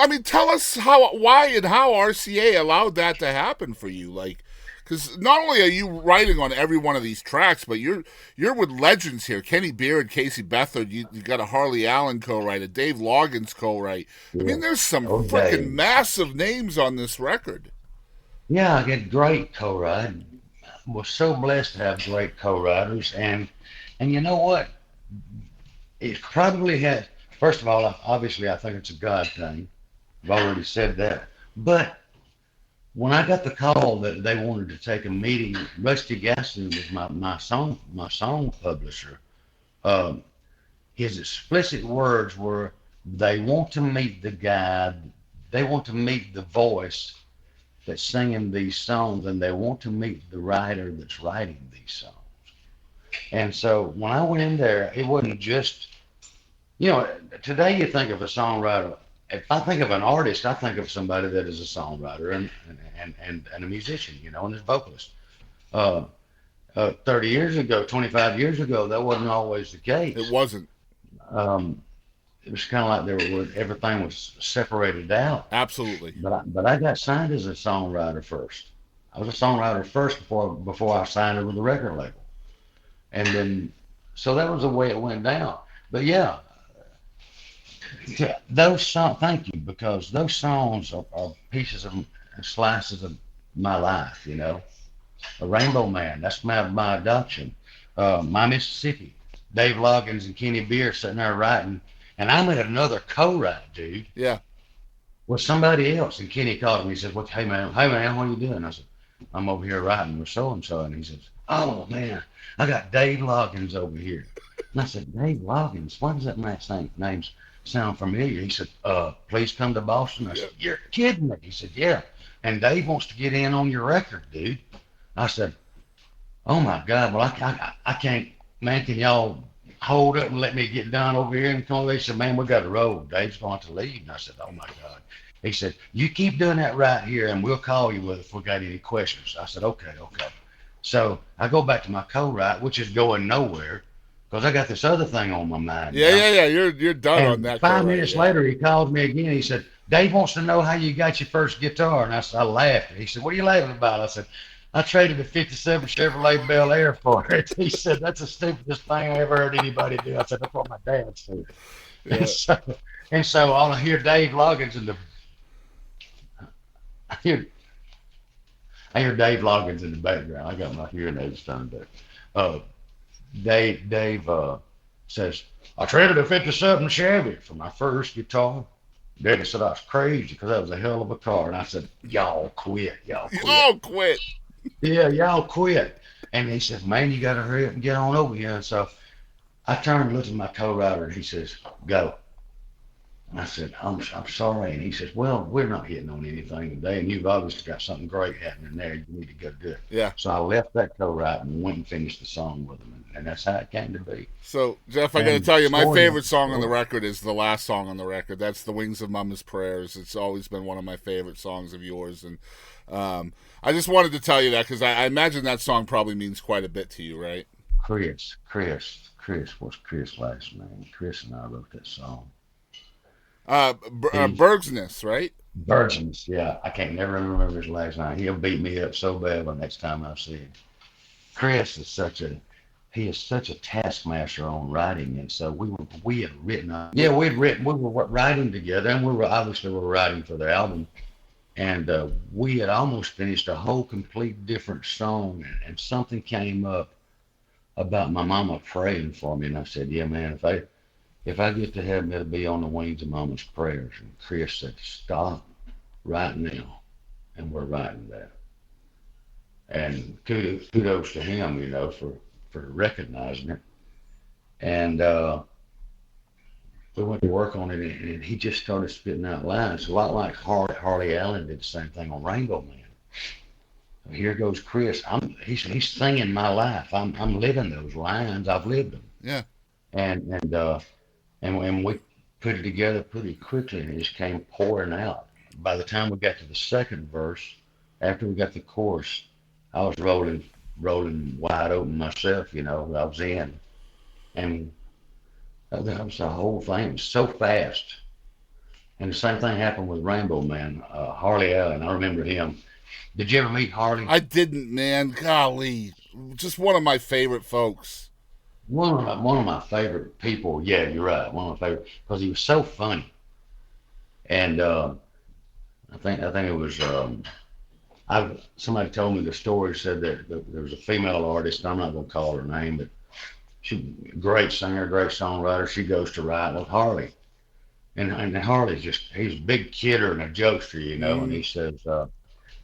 mean, tell us why and how RCA allowed that to happen for you. Like, because not only are you writing on every one of these tracks, but you're with legends here. Kenny Beard, Casey Beathard. You got a Harley Allen co-write, a Dave Loggins co-write. I mean, there's some freaking massive names on this record. Yeah, I get great co-write. Was so blessed to have great co-writers, and you know what? It probably had. First of all, obviously, I think it's a God thing. I've already said that. But when I got the call that they wanted to take a meeting, Rusty Gaston was my song publisher. His explicit words were, they want to meet the guy, they want to meet the voice that's singing these songs, and they want to meet the writer that's writing these songs. And so when I went in there, it wasn't just, today you think of a songwriter. If I think of an artist, I think of somebody that is a songwriter and a musician, and a vocalist. 30 years ago, 25 years ago, that wasn't always the case. It wasn't. It was kind of like everything was separated out. Absolutely. But I got signed as a songwriter first. I was a songwriter first before I signed it with the record label. And then, so that was the way it went down. But yeah, those songs, thank you, because those songs are pieces of slices of my life, A Rainbow Man, that's my adoption. My Mississippi, Dave Loggins and Kenny Beard sitting there writing, and I'm at another co-write, dude. Yeah. With somebody else, and Kenny called me. He said, hey man, what are you doing? I said, I'm over here writing with so-and-so. And he says, oh man, I got Dave Loggins over here. And I said, Dave Loggins, why does that name sound familiar? He said, please come to Boston. I said, you're kidding me. He said, yeah. And Dave wants to get in on your record, dude. I said, oh my God, well, I can't, man, can y'all hold up and let me get done over here? And come over? He said, man, we got a road. Dave's going to leave. And I said, oh my God. He said, you keep doing that right here and we'll call you if we got any questions. I said, okay. So I go back to my co-write, which is going nowhere, because I got this other thing on my mind. Yeah. You're done on that. 5 minutes later, he called me again. He said, Dave wants to know how you got your first guitar. And I laughed. He said, what are you laughing about? I said, I traded a 57 Chevrolet Bel Air for it. He said, that's the stupidest thing I ever heard anybody do. I said, that's what my dad said. Yeah. And so I'll hear Dave Loggins I hear Dave Loggins in the background. I got my hearing aids turned up. Dave says, I traded a 57 Chevy for my first guitar. Daddy said I was crazy because that was a hell of a car. And I said, y'all quit. Y'all quit. Yeah, y'all quit. And he says, man, you got to hurry up and get on over here. And so I turned and looked at my co-writer, and he says, go. And I said, I'm sorry. And he says, well, we're not hitting on anything today, and you've obviously got something great happening there. You need to go do it. Yeah. So I left that co-write and went and finished the song with him, and that's how it came to be. So, Jeff, I got to tell you, my favorite song on the record is the last song on the record. That's The Wings of Mama's Prayers. It's always been one of my favorite songs of yours, and I just wanted to tell you that because I imagine that song probably means quite a bit to you, right? Chris was Chris' last name. Chris and I wrote that song. Bergsness, right? Bergsness, yeah. I can't never remember his last name. He'll beat me up so bad the next time I see him. Chris is such a taskmaster on writing, and so we had written, we were writing together, and we were writing for the album, and we had almost finished a whole complete different song, and something came up about my mama praying for me, and I said, yeah, man, if I get to heaven, it'll be on the wings of mama's prayers. And Chris said, stop right now, and we're writing that. And kudos to him, for recognizing it. And we went to work on it, and he just started spitting out lines, a lot like Harley Allen did the same thing on Rainbow Man. Here goes Chris. He's singing my life. I'm living those lines. I've lived them. Yeah. And we put it together pretty quickly, and it just came pouring out. By the time we got to the second verse, after we got the chorus, I was rolling wide open myself. I was in, and that was the whole thing. It was so fast. And the same thing happened with Rainbow Man, Harley Allen. I remember him. Did you ever meet Harley? I didn't, man. Golly, just one of my favorite folks. One of my favorite people. Yeah, you're right. One of my favorite, because he was so funny. And I think it was somebody told me the story, said that there was a female artist. I'm not going to call her name, but she great singer, great songwriter. She goes to write with Harley, and Harley's he's a big kidder and a jokester, And he says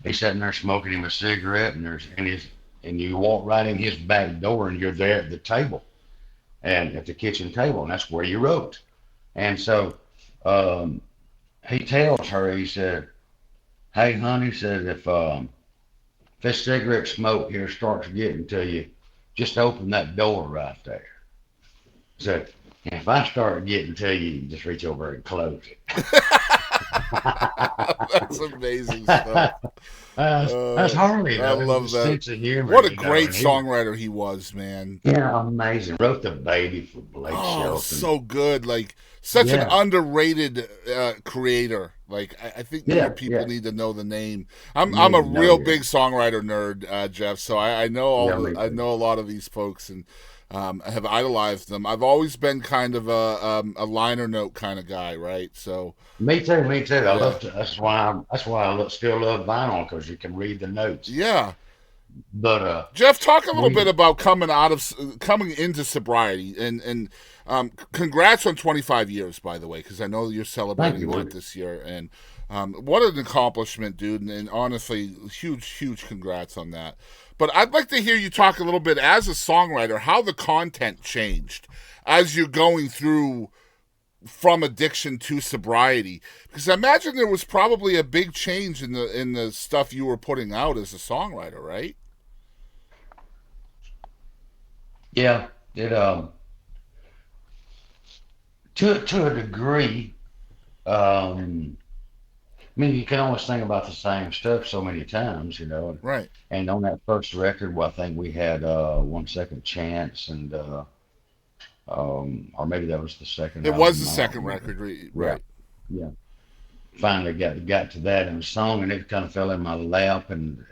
he's sitting there smoking him a cigarette, and you walk right in his back door, and you're there at the table, and at the kitchen table, and that's where you wrote. And so he tells her, he said, hey, honey, said, if this cigarette smoke here starts getting to you, just open that door right there. Said, if I start getting to you, just reach over and close it. That's amazing stuff. That's Harley. I love that. Sense of humor, what a great songwriter he was, man. Yeah, amazing. Wrote The Baby for Blake Shelton. So good. Like, such an underrated creator. Like, I think more people need to know the name. I'm a real big songwriter nerd, Jeff. So I know I know a lot of these folks, and I have idolized them. I've always been kind of a liner note kind of guy, right? So me too. I love to. That's why I still love vinyl, because you can read the notes. Yeah. But Jeff, talk a little bit about coming into sobriety, and congrats on 25 years, by the way, because I know you're celebrating that this year, and what an accomplishment, dude! And honestly, huge congrats on that. But I'd like to hear you talk a little bit as a songwriter, how the content changed as you're going through from addiction to sobriety, because I imagine there was probably a big change in the stuff you were putting out as a songwriter, right? Yeah, it to a degree. I mean, you can always think about the same stuff so many times, Right. And on that first record, well, I think we had 1 Second Chance, and or maybe that was the second. It was the second record, right? Yeah. Finally got to that in the song, and it kind of fell in my lap, and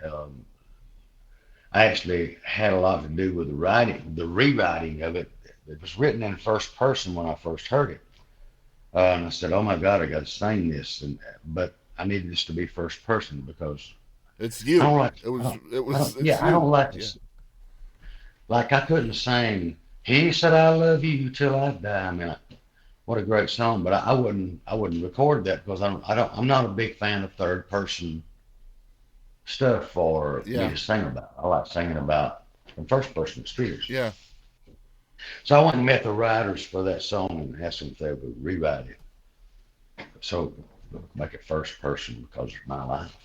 I actually had a lot to do with the rewriting of it. It was written in first person when I first heard it, and I said, "Oh my God, I got to sing this," but I needed this to be first person because it's you. I don't like, I don't like this. Like, I couldn't sing "He Said I Love You Till I Die." I mean, what a great song, but I wouldn't record that because I'm not a big fan of third person stuff for me to sing about. I like singing about in first person experience. Yeah. So I went and met the writers for that song and asked them if they would rewrite it. So make it first person because it's my life.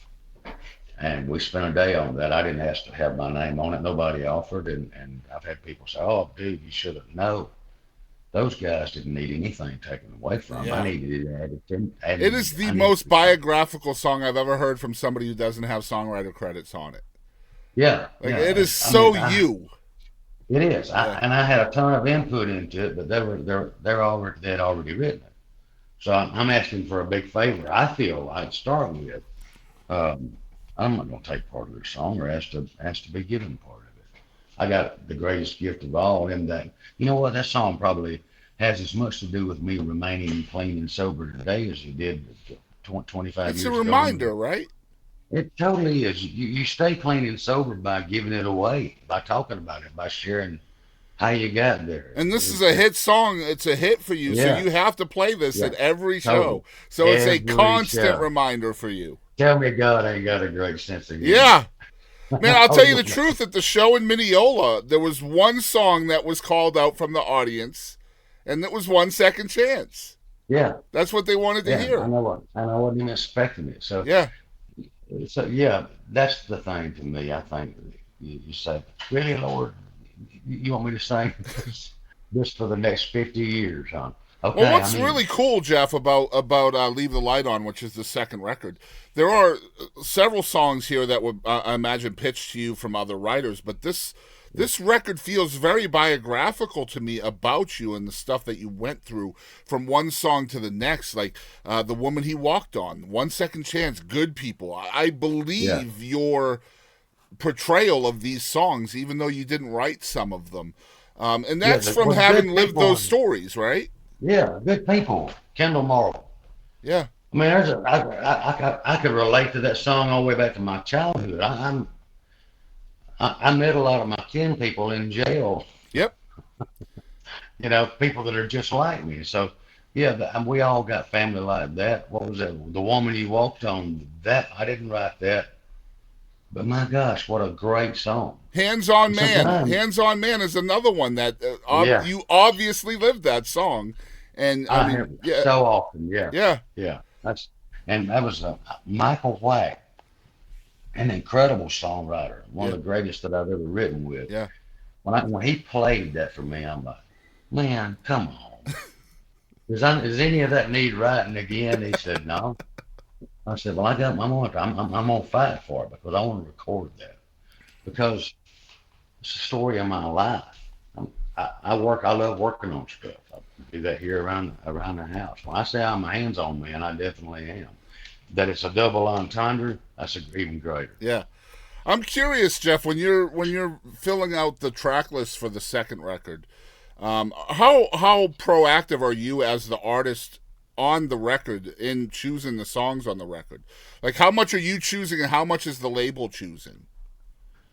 And we spent a day on that. I didn't ask to have my name on it. Nobody offered. And I've had people say, "Oh, dude, you should have." No, those guys didn't need anything taken away from them. I needed it added. It is the most biographical song I've ever heard from somebody who doesn't have songwriter credits on it. Yeah. It is you. It is. And I had a ton of input into it, but they'd already written it. So I'm asking for a big favor. I feel I'd start with. I'm not going to take part of their song or ask to be given part of it. I got the greatest gift of all in that. You know what? That song probably has as much to do with me remaining clean and sober today as it did 25 It's a years ago. reminder, right? It totally is. You stay clean and sober by giving it away, by talking about it, by sharing how you got there. And this is a hit song. It's a hit for you, so Yeah, you have to play this yeah, at every totally. show. So it's a Every constant show. reminder for you. Tell me God ain't got a great sense of humor. Yeah. Man, I'll Oh, tell you the yeah. truth. At the show in Mineola, there was one song that was called out from the audience, and it was 1 Second Chance. Yeah, That's what they wanted to yeah. hear. I wasn't even expecting it. Yeah. So yeah, that's the thing to me. I think you say, really, Lord, you want me to sing this for the next 50 years, huh? Well, Okay, what's I mean, really cool, Jeff, about "Leave the Light On," which is the second record, there are several songs here that would I imagine pitched to you from other writers, but this record feels very biographical to me about you and the stuff that you went through from one song to the next, like "The Woman He Walked On," "One Second Chance," "Good People." I yeah, believe your portrayal of these songs, even though you didn't write some of them, and yeah. that's from Well, having good lived people. those stories, right? Yeah, good people. Kendall Morrow. Yeah. I mean, I could relate to that song all the way back to my childhood. I met a lot of my kin people in jail. Yep. People that are just like me. So, yeah, and we all got family like that. What was that? The Woman You Walked On. That I didn't write that, but my gosh, what a great song. Hands on Man. Sometimes, Hands on Man is another one that yeah, you obviously lived that song. And I I hear mean, it yeah, so often. Yeah, yeah, yeah. And that was Michael White, an incredible songwriter, one yeah, of the greatest that I've ever written with. yeah. When he played that for me, I'm like, man, come on. Does any of that need writing again? He said, no. I said, well, I'm gonna fight for it because I want to record that because it's the story of my life. I love working on stuff. I do that here around the house. When I say I'm a hands-on man, I definitely am. That it's a double entendre, that's even greater. Yeah. I'm curious, Jeff, when you're filling out the track list for the second record, how proactive are you as the artist on the record in choosing the songs on the record? Like, how much are you choosing, and how much is the label choosing?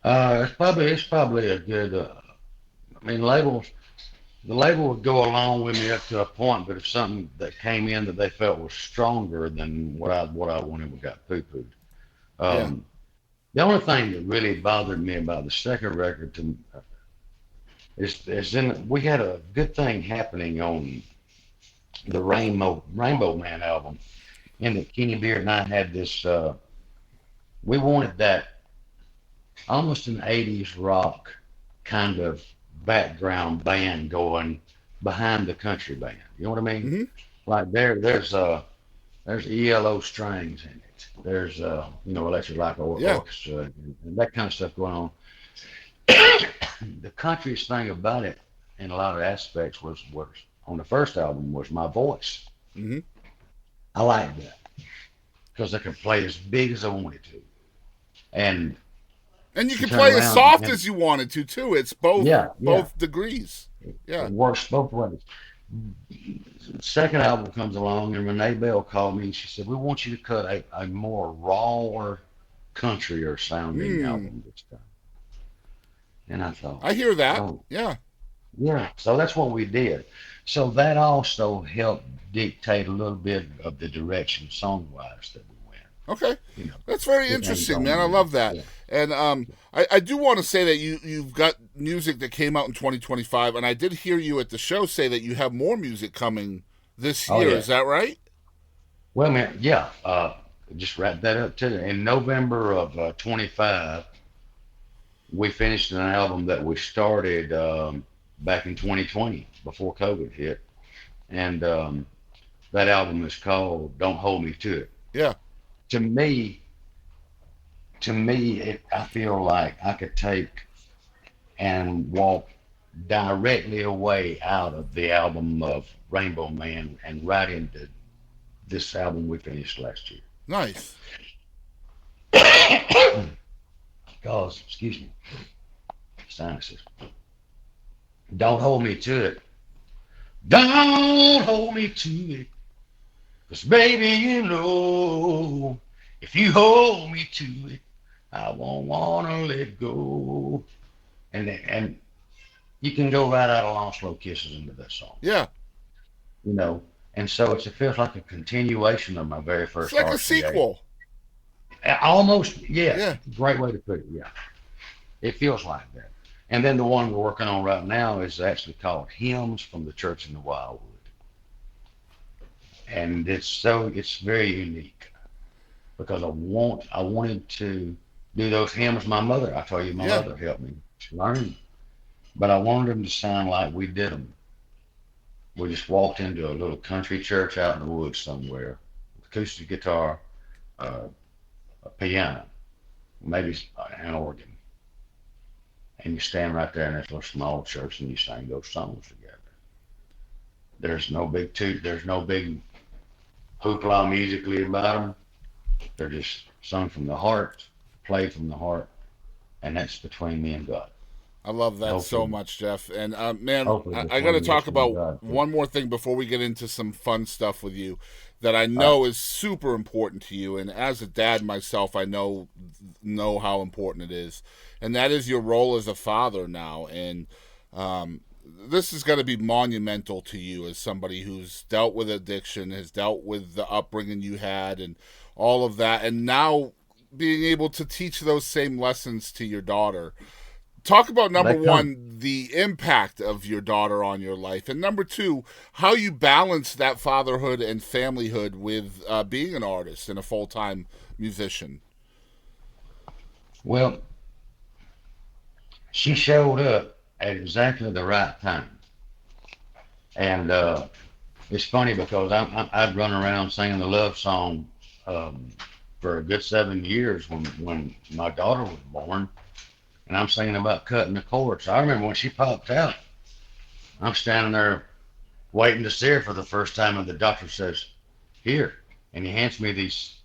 It's probably a good. I mean, the label would go along with me up to a point, but if something that came in that they felt was stronger than what I wanted, we got poo-pooed. Yeah. Um, the only thing that really bothered me about the second record is we had a good thing happening on the Rainbow Man album, and that Kenny Beard and I had this. We wanted that almost an '80s rock kind of background band going behind the country band. You know what I mean? Hmm. Like there's ELO strings in it. There's electric light Yeah. orchestra and that kind of stuff going on. The countryest thing about it in a lot of aspects was on the first album was my voice. Hmm. I liked that because I could play as big as I wanted to. And And you you can turn play as around soft and as you wanted to too. It's both yeah, yeah, both degrees. Yeah. it works both ways. Second album comes along, and Renee Bell called me and she said, "We want you to cut a more rawer, countryer sounding Hmm. album this time." And I thought, I hear that. oh, Yeah. yeah. So that's what we did. So that also helped dictate a little bit of the direction song-wise that we went. Okay. You know, That's very with Hands interesting, on man. I Me. love that. Yeah. And I do want to say that you've got music that came out in 2025, and I did hear you at the show say that you have more music coming this Oh year. yeah. Is that right? Well, man, yeah. Just wrap that up too. In November of 25, we finished an album that we started back in 2020 before COVID hit, and that album is called "Don't Hold Me to It." Yeah. To me, I feel like I could take and walk directly away out of the album of Rainbow Man and right into this album we finished last year. Nice. Because, excuse me, sinuses. Don't hold me to it. Don't hold me to it. 'Cause baby, you know, if you hold me to it, I won't wanna let go. And you can go right out of Long Slow Kisses into that song. Yeah. You know, and so it feels like a continuation of my very It's first like a RCA. sequel. Almost, yes. Yeah. Great way to put it, yeah. It feels like that. And then the one we're working on right now is actually called Hymns from the Church in the Wildwood. And it's very unique because I wanted to do those hymns. I told you, my Yeah. mother helped me learn, but I wanted them to sound like we did them. We just walked into a little country church out in the woods somewhere, acoustic guitar, a piano, maybe an organ, and you stand right there in this little small church and you sing those songs together. There's no big there's no big hoopla musically about them. They're just sung from the heart, played from the heart, and that's between me and God. I love that so Hopefully- much, Jeff. And man, hopefully I between got to us talk and about God, too. one more thing before we get into some fun stuff with you that I know is super important to you. And as a dad myself, I know how important it is, and that is your role as a father now. And this is going to be monumental to you as somebody who's dealt with addiction, has dealt with the upbringing you had, and all of that, and now being able to teach those same lessons to your daughter. Talk about number one, the impact of your daughter on your life, and number two, how you balance that fatherhood and familyhood with being an artist and a full-time musician. Well, she showed up at exactly the right time, and it's funny because I'd run around singing the love song for a good 7 years when my daughter was born. And I'm singing about cutting the cord. So I remember when she popped out, I'm standing there waiting to see her for the first time, and the doctor says, "Here," and he hands me these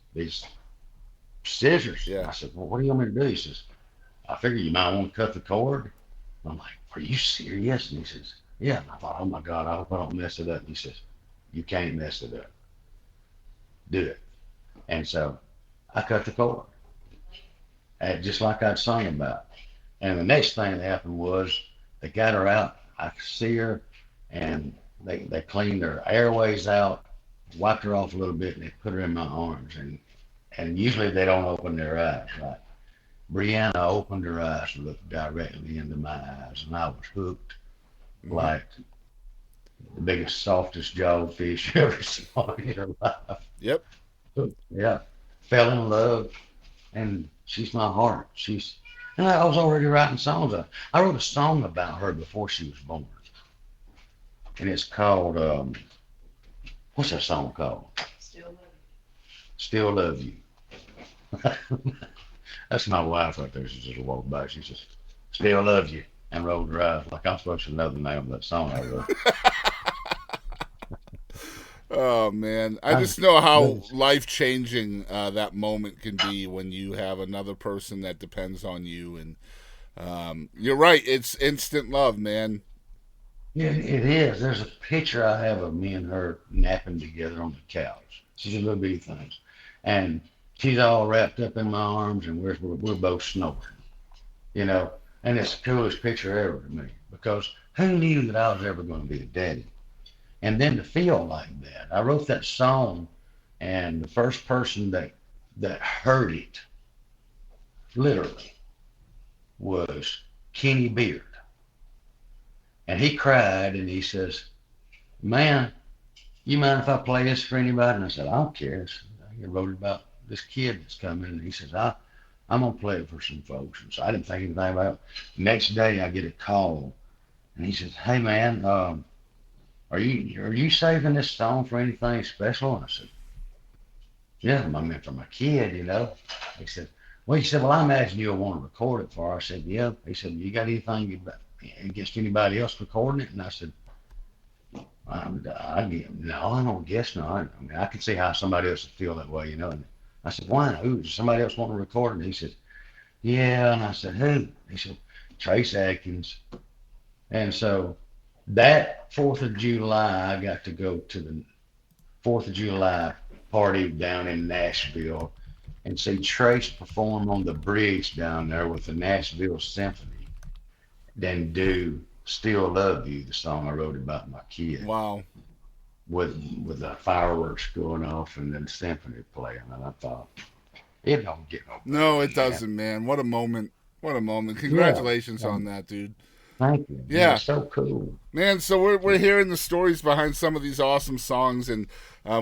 scissors. Yeah. I said, "Well, what do you want me to do?" He says, "I figure you might want to cut the cord." I'm like, "Are you serious?" And he says, "Yeah." And I thought, "Oh my God, I hope I don't mess it up." And he says, "You can't mess it up. Do it." And so I cut the cord, just like I'd sung about. And the next thing that happened was they got her out. I could see her, and they cleaned her airways out, wiped her off a little bit, and they put her in my arms. And usually they don't open their eyes, right? Brianna opened her eyes and looked directly into my eyes, and I was hooked like the biggest, softest jawed fish you ever saw in your life. Yep. Yeah. Fell in love, and she's my heart. And I was already writing songs. I wrote a song about her before she was born. And it's called, what's that song called? Still Love You. That's my wife right there. She just walked by. She says, "Still Love You," and rolled her eyes like I'm supposed to know the name of that song I wrote. Oh man, I just know how life-changing that moment can be when you have another person that depends on you. And you're right, it's instant love, man. Yeah, it is. There's a picture I have of me and her napping together on the couch. She's a little bitty thing, and she's all wrapped up in my arms, and we're both snoring, you know. And it's the coolest picture ever to me because who knew that I was ever going to be a daddy? And then to feel like that, I wrote that song, and the first person that heard it, literally, was Kenny Beard. And he cried, and he says, "Man, you mind if I play this for anybody?" And I said, "I don't care." I wrote it about this kid that's coming, and he says, I'm going to play it for some folks. And so I didn't think anything about it. Next day, I get a call, and he says, "Hey, man, are you saving this song for anything special?" And I said, "Yeah, I meant for my kid, you know." He said, "Well, I imagine you'll want to record it for her." I said, "Yeah." He said, "You got anything against anybody else recording it?" And I said, "No, I don't guess not. I mean, I can see how somebody else would feel that way, you know." And I said, "Why? Who? Does somebody else want to record it?" And he said, "Yeah." And I said, "Who?" He said, Trace Adkins. And so that 4th of July, I got to go to the 4th of July party down in Nashville and see Trace perform on the bridge down there with the Nashville Symphony, then do Still Love You, the song I wrote about my kid, Wow. with the fireworks going off and then symphony playing. And I thought, it don't get no better No, it than that. doesn't, man. What a moment. What a moment. Congratulations on that, dude. Thank you. Yeah. It's so cool. Man, so we're hearing the stories behind some of these awesome songs, and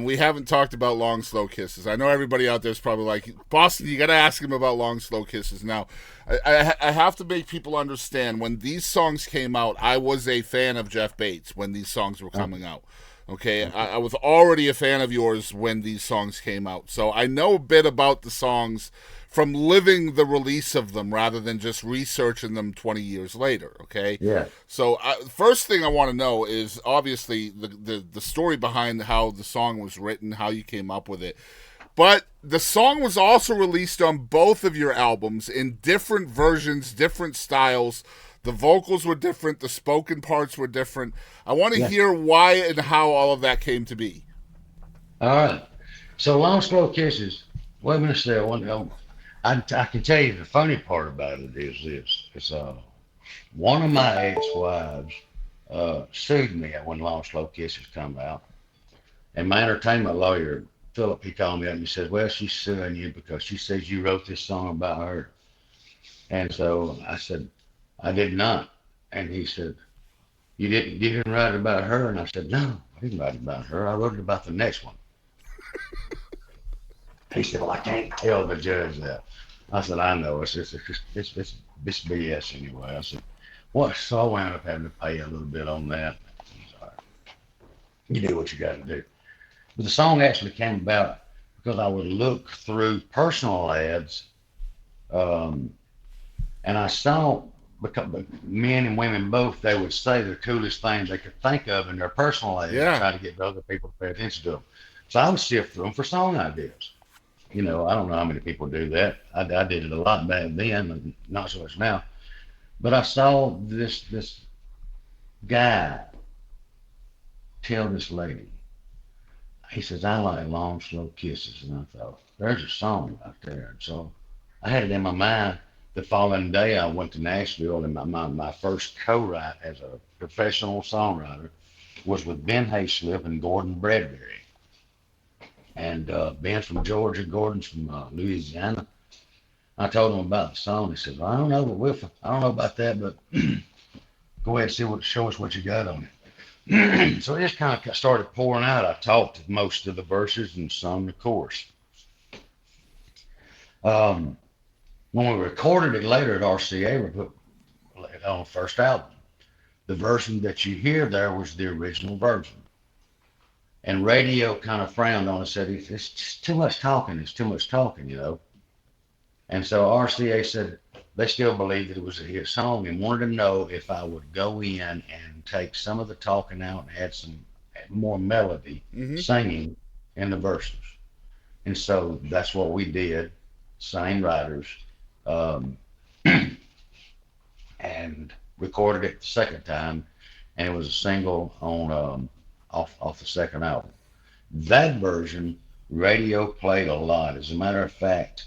we haven't talked about Long Slow Kisses. I know everybody out there is probably like, Boston, you got to ask him about Long Slow Kisses. Now, I have to make people understand, when these songs came out, I was a fan of Jeff Bates when these songs were coming out. Okay, I was already a fan of yours when these songs came out, so I know a bit about the songs from living the release of them rather than just researching them 20 years later, okay? Yeah. So first thing I want to know is obviously the story behind how the song was written, how you came up with it. But the song was also released on both of your albums in different versions, different styles. The vocals were different, the spoken parts were different. I want to hear why and how all of that came to be. All right. So Long Slow Kisses, wait a minute, I can tell you the funny part about it is this. It's one of my ex-wives sued me when Long Slow Kisses come out. And my entertainment lawyer, Philip, he called me up and he says, well, she's suing you because she says you wrote this song about her. And so I said, I did not. And he said, you didn't write it about her? And I said, no, I didn't write it about her. I wrote it about the next one. He said, well, I can't tell the judge that. I said, I know. It's BS anyway. I said, what? So I wound up having to pay a little bit on that. He's all right. You do what you got to do. But the song actually came about because I would look through personal ads, and I saw, because men and women both, they would say the coolest things they could think of in their personal ads, try to get other people to pay attention to them. So I would sift through them for song ideas. You know, I don't know how many people do that. I did it a lot back then, not so much now. But I saw this guy tell this lady, he says, I like Long Slow Kisses. And I thought, there's a song right there. And so I had it in my mind. The following day, I went to Nashville, and my first co-write as a professional songwriter was with Ben Hayslip and Gordon Bradbury. And Ben's from Georgia, Gordon's from Louisiana. I told him about the song. He said, well, I don't know about that, but go ahead and show us what you got on it. So it just kind of started pouring out. I talked most of the verses and sung the chorus. When we recorded it later at RCA, we put it on the first album. The version that you hear there was the original version. And radio kind of frowned on it, said, it's just too much talking, you know. And so RCA said they still believed that it was a hit song and wanted to know if I would go in and take some of the talking out and add some more melody, singing in the verses. And so that's what we did, same writers, and recorded it the second time, and it was a single on off the second album. That version, radio played a lot. As a matter of fact,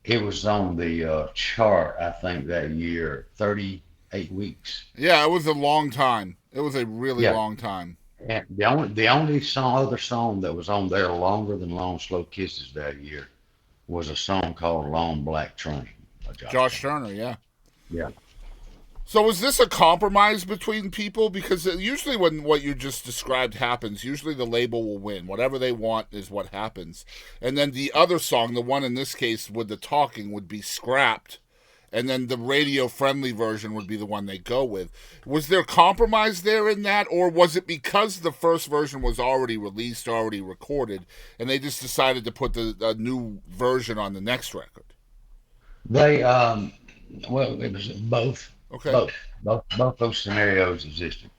it was on the chart, I think, that year, 38 weeks. Yeah, it was a long time. It was a really long time. And the only other song that was on there longer than Long Slow Kisses that year was a song called Long Black Train. Josh Turner, yeah. Yeah. So was this a compromise between people? Because usually when what you just described happens, usually the label will win. Whatever they want is what happens. And then the other song, the one in this case with the talking, would be scrapped. And then the radio-friendly version would be the one they go with. Was there compromise there in that? Or was it because the first version was already released, already recorded, and they just decided to put the new version on the next record? They, well, it was both. Okay. Both those scenarios existed.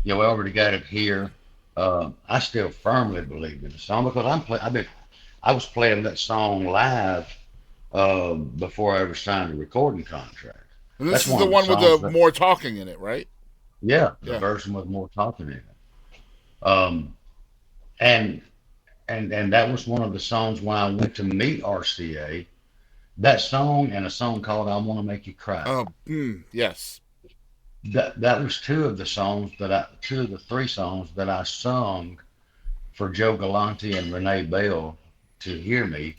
You know, we already got it here. I still firmly believe in the song because I was playing that song live before I ever signed a recording contract. And this is the one with the more talking in it, right? Yeah, the version with more talking in it. And that was one of the songs when I went to meet RCA. That song and a song called "I Want to Make You Cry." Oh, yes. That was two of the three songs that I sung for Joe Galante and Renee Bell to hear me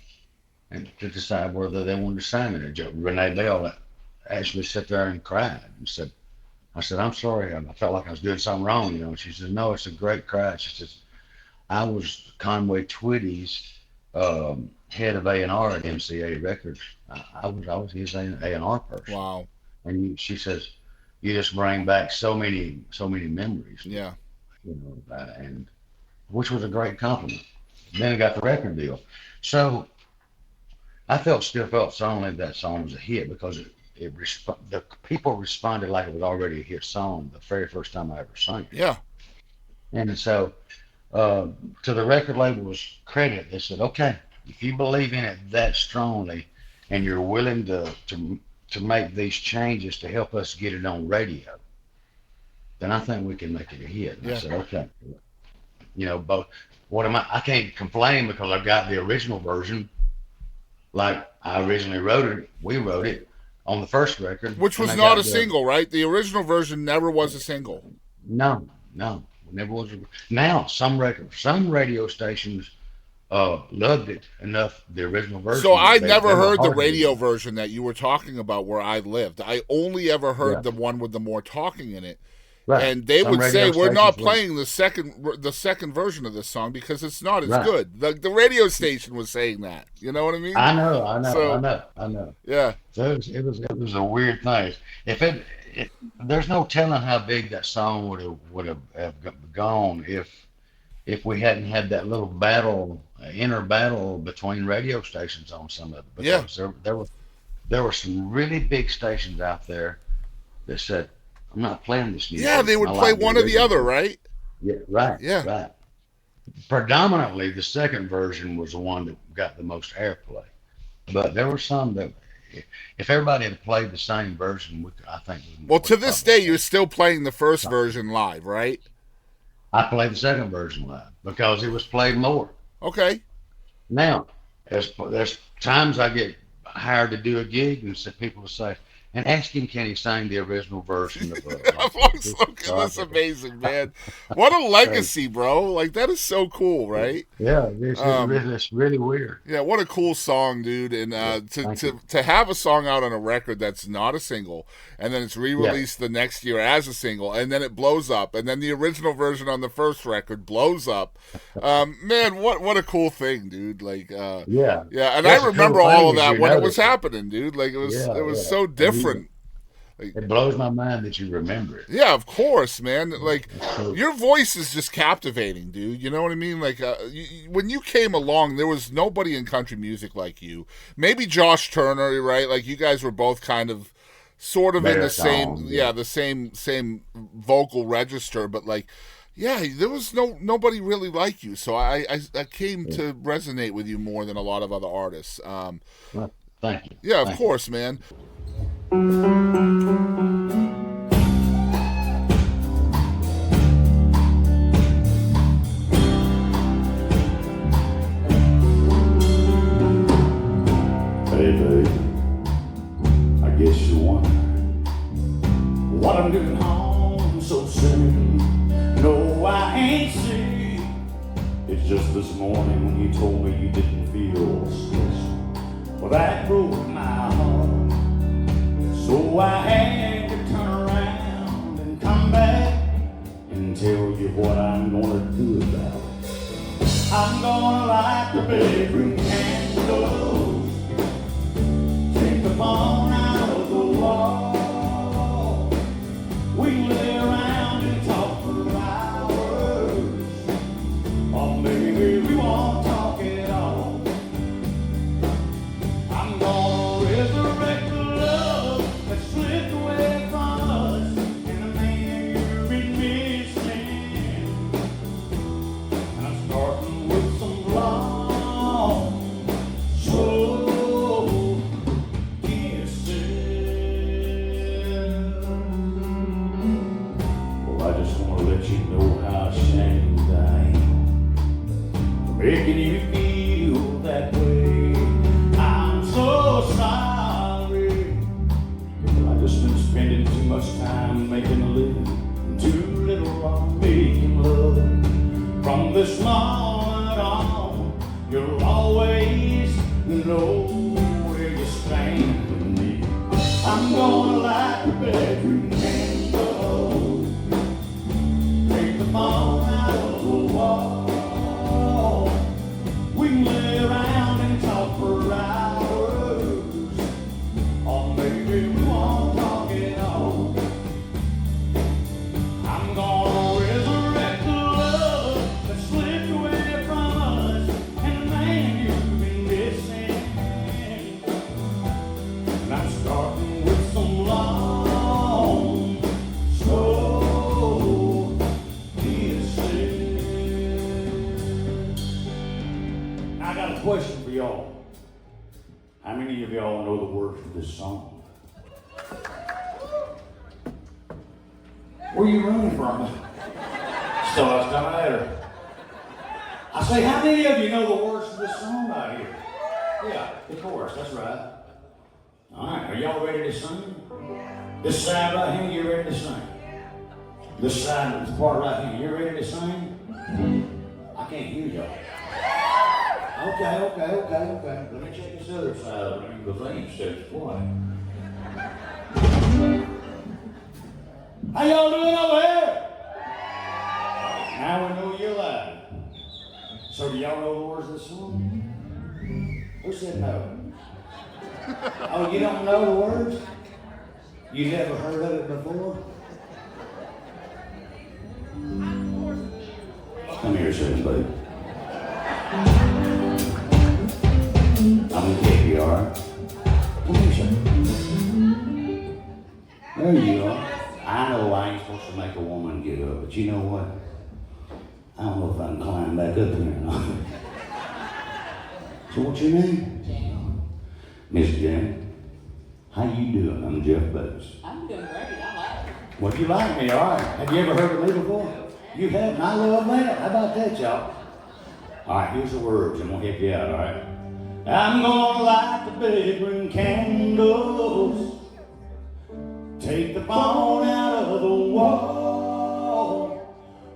and to decide whether they wanted to sign me. Renee Bell actually sat there and cried and said, I said, I'm sorry, I felt like I was doing something wrong, you know. And she said, no, it's a great cry. She says, I was Conway Twitty's head of A&R at MCA Records. I was his A&R person. Wow. And she says, you just bring back so many memories. Yeah. You know, and which was a great compliment. Then I got the record deal. So I still felt strongly that song was a hit because the people responded like it was already a hit song the very first time I ever sang it. Yeah. And so to the record label's credit, they said, okay, if you believe in it that strongly and you're willing to make these changes to help us get it on radio, then I think we can make it a hit. And I said, okay. You know, but I can't complain because I've got the original version. Like I originally we wrote it on the first record. Which was not a single, right? The original version never was a single. No, never was. Now, some radio stations loved it enough, the original version. So I never heard the radio version that you were talking about where I lived. I only ever heard the one with the more talking in it. Right. And they would say, we're not playing the second version of this song because it's not as good. The radio station was saying that. You know what I mean? I know. Yeah. So it was a weird thing. There's no telling how big that song would have gone if we hadn't had that little inner battle between radio stations on some of it. Because there were some really big stations out there that said, I'm not playing this music. Yeah, they would play one or the other, right? Yeah, right. Yeah. Right. Predominantly, the second version was the one that got the most airplay. But there were some that, if everybody had played the same version, I think. Well, to this day, you're still playing the first version live, right? I played the second version live because it was played more. Okay. Now, there's times I get hired to do a gig and people will say, and ask him, can he sing the original version of That's amazing, man. What a legacy, bro. Like, that is so cool, right? Yeah, it's really weird. Yeah, what a cool song, dude. And to have a song out on a record that's not a single, and then it's re-released the next year as a single, and then it blows up, and then the original version on the first record blows up. Man, what a cool thing, dude. Like, yeah. And I remember all of that when it was happening, dude. Like, it was so different. Like, it blows my mind that you remember it. Yeah, of course, man. Like, your voice is just captivating, dude. You know what I mean? Like, when you came along, there was nobody in country music like you. Maybe Josh Turner, right? Like, you guys were both kind of, sort of in the same, the same vocal register, but like, there was nobody really like you. So I came to resonate with you more than a lot of other artists. Well, thank you. Yeah, of course, man. Hey, baby, I guess you wonder what I'm doing home so soon. No, I ain't sick. It's just this morning when you told me you didn't feel special. Well, that broke my heart. So I had to turn around and come back and tell you what I'm gonna do about it. I'm gonna light the bedroom candle, take the phone out of the wall. We lay around and talk for hours, or maybe we won't talk at all. I'm gonna resurrect the love that slipped away from us, and the man you've been missing. And I'm starting with some long, slow making you feel that way. I'm so sorry. I've just been spending too much time making a living, too little on making love. From this moment on, you'll always know where you stand with me. I'm gonna light the bedroom candle, take the phone out of the wall. We can lay around and talk for hours, or maybe we won't talk at all. I'm gonna resurrect the love that slipped away from us and the man you've been missing. And I'm starting with some long, slow kisses. I got a question for y'all. How many of y'all know the words to this song? Where you running from? Still us coming at her. I say, how many of you know the words to this song right here? Yeah, the chorus, that's right. All right, are y'all ready to sing? This side right here, you ready to sing? This side, this part right here, you ready to sing? I can't hear y'all. Okay. Let me check this other side of it because they ain't said quiet. How y'all doing over here? Now we know you're alive. So do y'all know the words of the song? Who said no? Oh, you don't know the words? You never heard of it before? Come here a second, buddy. I'm gonna take you, all right? Come here a second. There you are. I know I ain't supposed to make a woman get up, but you know what? I don't know if I can climb back up here or not. So what's your name? Miss Jen. How you doing? I'm Jeff Bates. I'm doing great. I like it. Well, you like me, all right. Have you ever heard of me before? You haven't? I love that. How about that, y'all? All right, here's the words. I'm going to help you out, all right? I'm going to light the bedroom candles, take the phone out of the wall.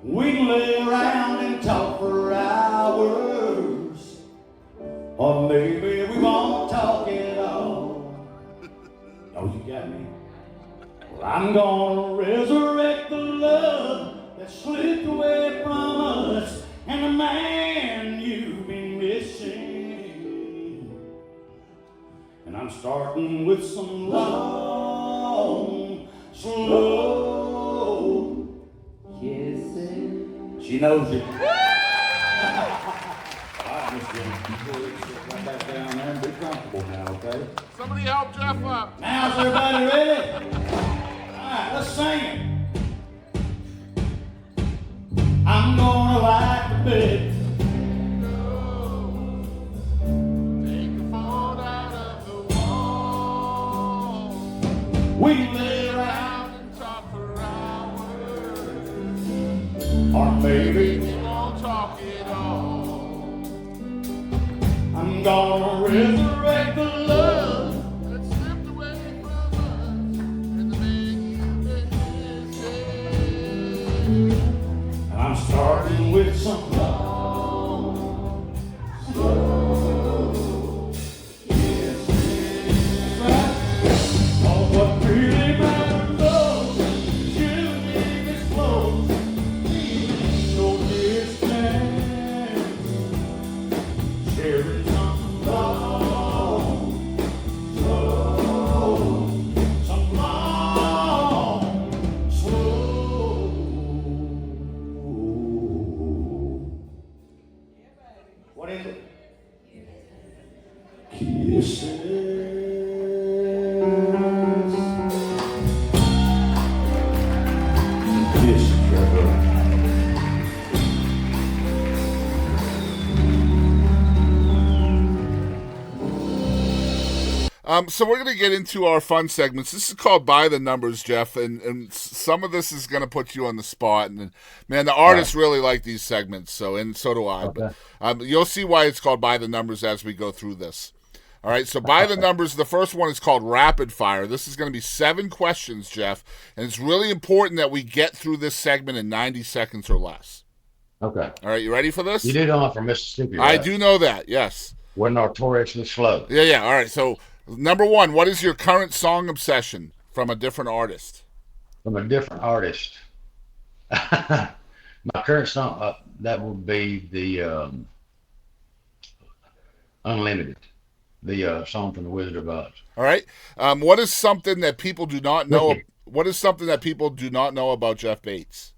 We can lay around and talk for hours, or maybe we won't talk at all. Oh, you got me? Well, I'm gonna resurrect the love that slipped away from us and the man you've been missing. And I'm starting with some long, slow kisses. She knows it. All right, Miss Jenny, before you sit right back down there and be comfortable now, okay? Somebody help Jeff up. Now, is everybody ready? All right, let's sing it. I'm gonna light the bed. Take the phone out of the wall. We can lay around and talk for hours. or maybe We won't talk at all. I'm gonna resurrect the love. That slipped away from us and the man you've been missing. And I'm starting with some long, slow kisses. Oh, what really matters most is you being this close, no distance, sharing some long, slow, some long, slow. What is it? Kisses. Kiss, Trevor. So we're going to get into our fun segments. This is called By the Numbers, Jeff, and some of this is going to put you on the spot. And man, the artists really like these segments, so do I. Okay. But you'll see why it's called By the Numbers as we go through this. All right, so By the Numbers, the first one is called Rapid Fire. This is going to be 7 questions, Jeff, and it's really important that we get through this segment in 90 seconds or less. Okay. All right, you ready for this? You do know I'm from Mississippi, right? I do know that, yes. We're notoriously slow. Yeah. All right, so number 1, what is your current song obsession from a different artist? From a different artist. My current song, that would be the Unlimited, the song from The Wizard of Oz. All right. What is something that people do not know? What is something that people do not know about Jeff Bates?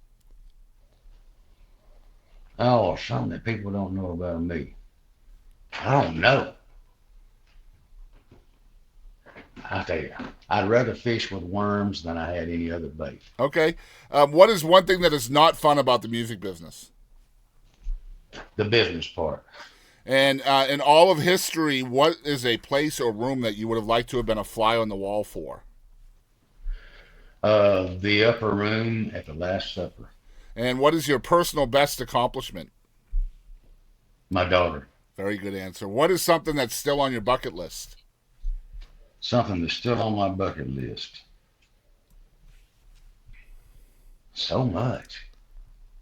Oh, something that people don't know about me. I don't know. I tell you, I'd rather fish with worms than I had any other bait. Okay. What is one thing that is not fun about the music business? The business part. And in all of history, what is a place or room that you would have liked to have been a fly on the wall for? The upper room at the Last Supper. And what is your personal best accomplishment? My daughter. Very good answer. What is something that's still on your bucket list? Something that's still on my bucket list. So much.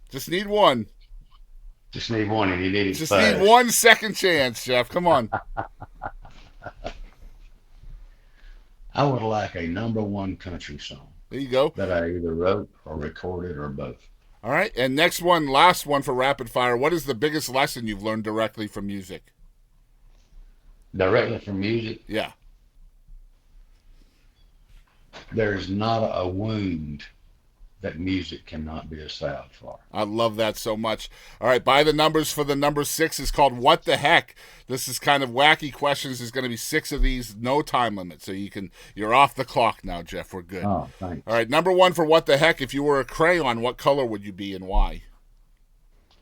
Just need one. Just need one, and you need it Just fast. need one second chance, Jeff. Come on. I would like a #1 country song There you go. that I either wrote or recorded or both. All right. And next one, last one for rapid fire. What is the biggest lesson you've learned directly from music? Directly from music, Yeah. there's not a wound that music cannot be a salve for. I love that so much. All right, By the Numbers for the number 6 is called What the Heck? This is kind of wacky questions. There's going to be 6 of these, no time limit. So you're off the clock now, Jeff. We're good. Oh, thanks. All right, number 1 for What the Heck. If you were a crayon, what color would you be and why?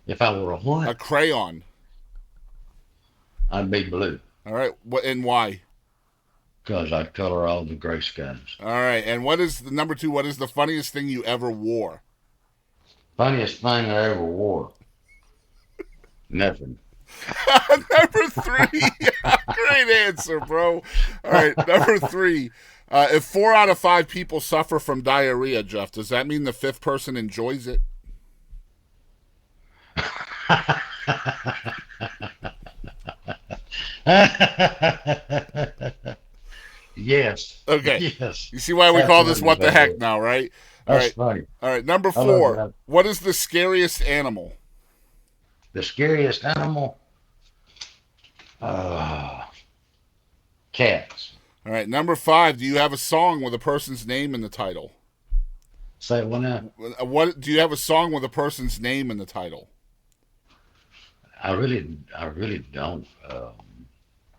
If I were a A what, crayon. I'd be blue, All right, what and why? because I'd color all the gray skies. All right, and what is the number 2? What is the funniest thing you ever wore? Funniest thing I ever wore. Nothing. Number 3. Great answer, bro. All right, number 3. If 4 out of 5 people suffer from diarrhea, Jeff, does that mean the 5th person enjoys it? Yes. Okay. Yes. You see why we call this What the Heck now, right? All That's right. funny. All right, number I love 4. that. What is the scariest animal? The scariest animal? Cats. All right, number 5. Do you have a song with a person's name in the title? Say it one now. What do you have a song with a person's name in the title? I really don't.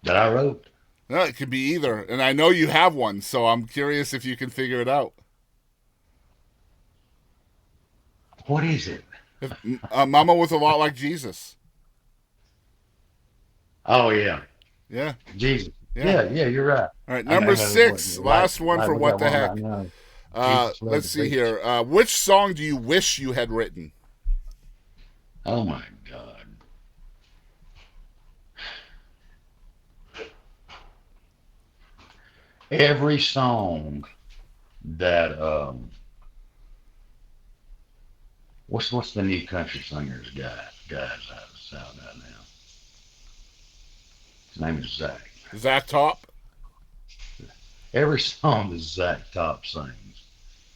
That I wrote. No, it could be either, and I know you have one, so I'm curious if you can figure it out. What is it? Mama was a lot like Jesus. Oh yeah, Yeah. Jesus. Yeah. Yeah, you're right. All right, number 6, last one for What the Heck. Jesus Let's see here. Which song do you wish you had written? Oh my God. Every song that what's the new country singer's guys out of the South right now? His name is Zach. Zach Top? Every song that Zach Top sings.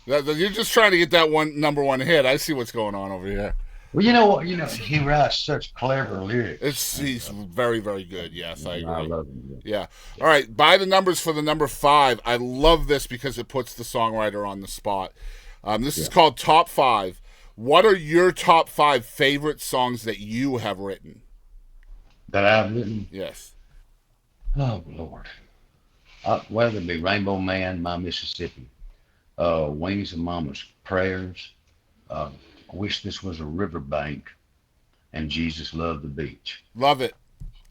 You're just trying to get that number 1 hit. I see what's going on over here. Well, you know what? He writes such clever lyrics. He's very, very good. Yes, I agree. I love him. Yeah. All right. By the Numbers for the number 5. I love this because it puts the songwriter on the spot. This is called Top 5. What are your top 5 favorite songs that you have written? That I've written. Yes. Oh Lord. Whether it be Rainbow Man, My Mississippi, Wings of Mama's Prayers, I Wish This Was a Riverbank, and Jesus Loved the Beach. Love it.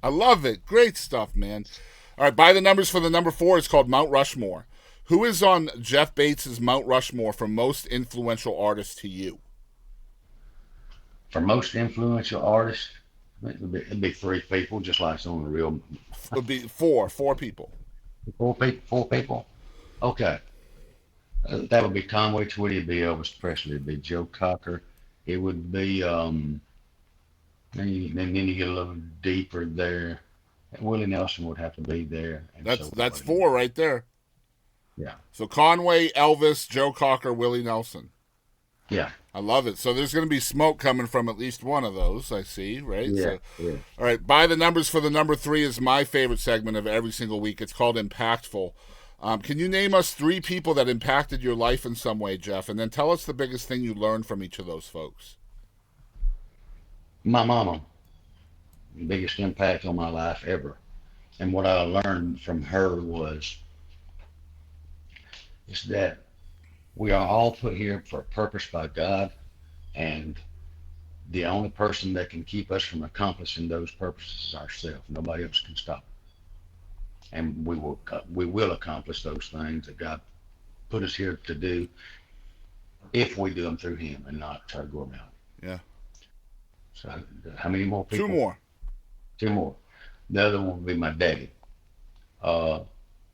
I love it. Great stuff, man. All right, by the numbers for the number 4 is called Mount Rushmore. Who is on Jeff Bates' Mount Rushmore for most influential artists to you? For most influential artists, it'd be 3 people, just like it's on the real. It would be 4 people. 4 people. Okay. That would be Conway Twitty, it'd be Elvis Presley, it'd be Joe Cocker. It would be, then you get a little deeper there. Willie Nelson would have to be there. That's 4 right there. Yeah. So Conway, Elvis, Joe Cocker, Willie Nelson. Yeah. I love it. So there's going to be smoke coming from at least one of those, I see, right? Yeah. So, all right, by the numbers for the number 3 is my favorite segment of every single week. It's called Impactful. Can you name us 3 people that impacted your life in some way, Jeff? And then tell us the biggest thing you learned from each of those folks. My mama, the biggest impact on my life ever. And what I learned from her is that we are all put here for a purpose by God, and the only person that can keep us from accomplishing those purposes is ourselves. Nobody else can stop. And we will accomplish those things that God put us here to do if we do them through Him and not try to go about it. Yeah. So how many more people? 2 more. 2 more. The other one would be my daddy.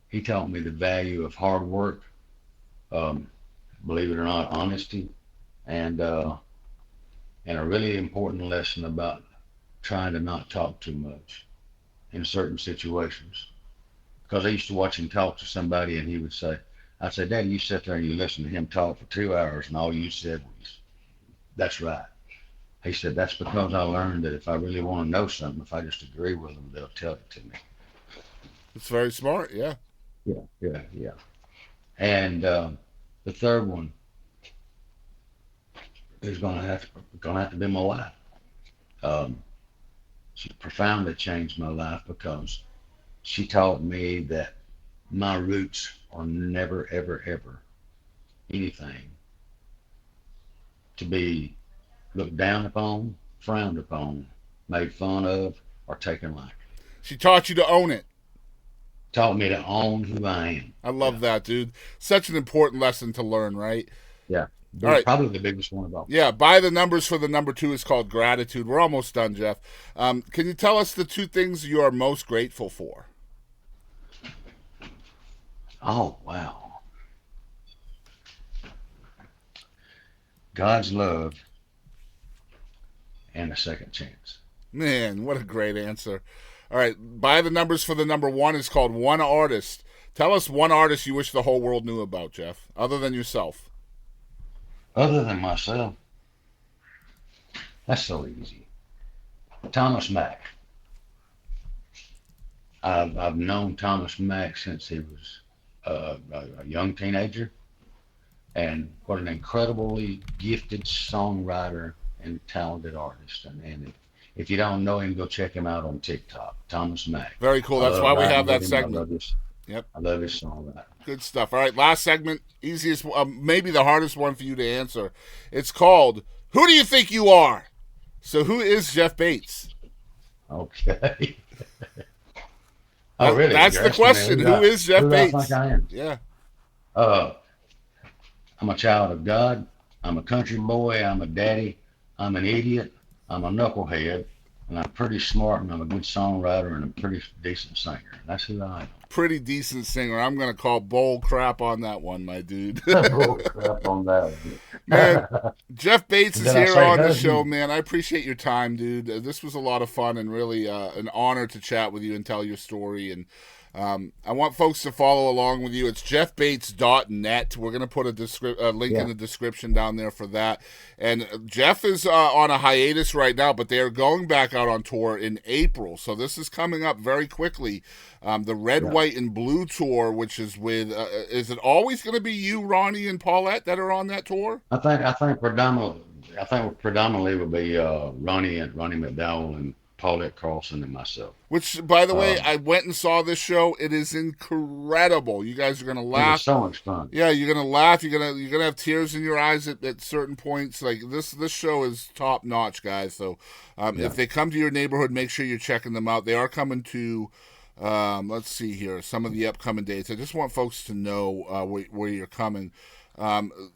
He taught me the value of hard work, believe it or not, honesty, and a really important lesson about trying to not talk too much in certain situations. Because I used to watch him talk to somebody, and he would say, I'd say, Daddy, you sit there and you listen to him talk for 2 hours, and all you said was, that's right. He said, that's because I learned that if I really want to know something, if I just agree with them, they'll tell it to me. It's very smart, yeah. Yeah. And the third one is gonna have to be my wife. She profoundly changed my life because she taught me that my roots are never, ever, ever anything to be looked down upon, frowned upon, made fun of, or taken lightly. She taught you to own it. Taught me to own who I am. I love that, dude. Such an important lesson to learn, right? Yeah. All right. Probably the biggest one of all. Yeah, by the numbers for the number 2 is called gratitude. We're almost done, Jeff. Can you tell us the 2 things you are most grateful for? Oh, wow. God's love and a second chance. Man, what a great answer. All right, by the numbers for the number 1 is called One Artist. Tell us one artist you wish the whole world knew about, Jeff, other than yourself. Other than myself? That's so easy. Thomas Mack. I've known Thomas Mack since he was a young teenager, and what an incredibly gifted songwriter and talented artist. And if you don't know him, go check him out on TikTok. Thomas Mack. Very cool. That's why we have that segment. Yep. I love his songwriting. Good stuff. All right, last segment, easiest, maybe the hardest one for you to answer. It's called Who Do You Think You Are? So who is Jeff Bates? Okay. Oh, really? That's the question. Who is Jeff Bates? I think I am? Yeah. I'm a child of God. I'm a country boy. I'm a daddy. I'm an idiot. I'm a knucklehead. And I'm pretty smart, and I'm a good songwriter, and a pretty decent singer. That's who I am. Pretty decent singer. I'm going to call bull crap on that one, my dude. Bull crap on that one. Man, Jeff Bates is here on the show, man. I appreciate your time, dude. This was a lot of fun and really an honor to chat with you and tell your story. And I want folks to follow along with you. It's jeffbates.net. We're going to put a link in the description down there for that. And Jeff is on a hiatus right now, but they are going back out on tour in April. So this is coming up very quickly. The Red, White, and Blue tour, which is with, is it always going to be you, Ronnie, and Paulette that are on that tour? I think predominantly will be Ronnie McDowell and Paulette Carlson and myself. Which, by the way, I went and saw this show. It is incredible. You guys are gonna laugh. It's so much fun. Yeah, you're gonna laugh. You're gonna have tears in your eyes at certain points. Like this show is top notch, guys. So if they come to your neighborhood, make sure you're checking them out. They are coming to Let's see here. Some of the upcoming dates. I just want folks to know where you're coming.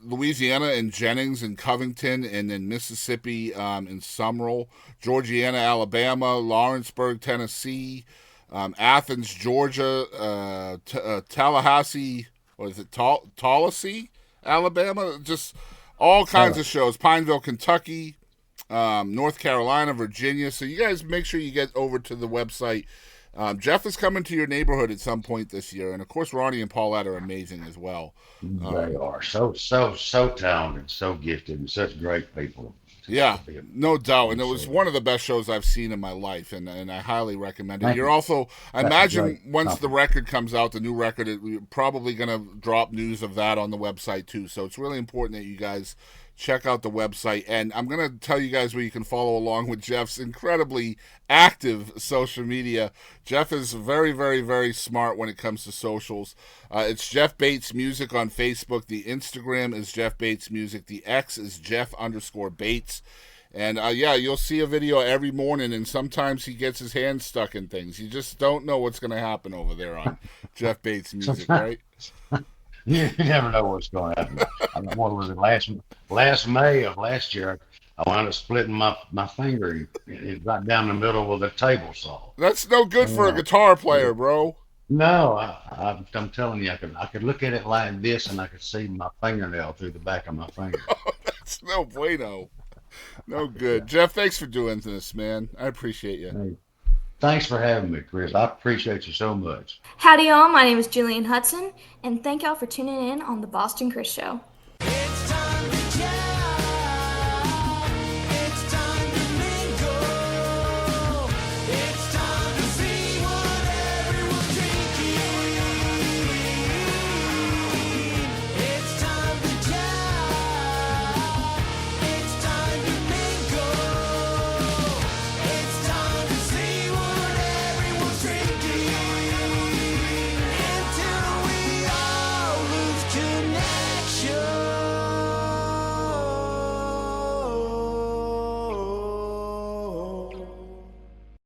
Louisiana in Jennings and Covington, and then Mississippi in Summerall, Georgiana, Alabama, Lawrenceburg, Tennessee, Athens, Georgia, Tallahassee, what is it, Tallahassee, Alabama, just all kinds of shows. Pineville, Kentucky, North Carolina, Virginia. So you guys make sure you get over to the website. Jeff is coming to your neighborhood at some point this year, and of course Ronnie and Paulette are amazing as well. They are so talented, so gifted, and such great people. Yeah, no doubt, and it was one of the best shows I've seen in my life, and I highly recommend it. You're also, I imagine, once the record comes out, the new record, we're probably going to drop news of that on the website too. So it's really important that you guys check out the website, and I'm going to tell you guys where you can follow along with Jeff's incredibly active social media. Jeff is very, very, very smart when it comes to socials. It's Jeff Bates Music on Facebook. The Instagram is Jeff Bates Music. The X is Jeff_Bates. And yeah, you'll see a video every morning, and sometimes he gets his hands stuck in things. You just don't know what's going to happen over there on Jeff Bates Music, right? You never know what's going to happen. What was it, last May of last year, I wound up splitting my finger right down the middle with a table saw. That's no good for a guitar player, bro. No, I'm telling you, I could look at it like this, and I could see my fingernail through the back of my finger. Oh, that's no bueno. No good. Jeff, thanks for doing this, man. I appreciate you. Hey, thanks for having me, Chris. I appreciate you so much. Howdy, y'all. My name is Julian Hudson, and thank y'all for tuning in on the Boston Chris Show.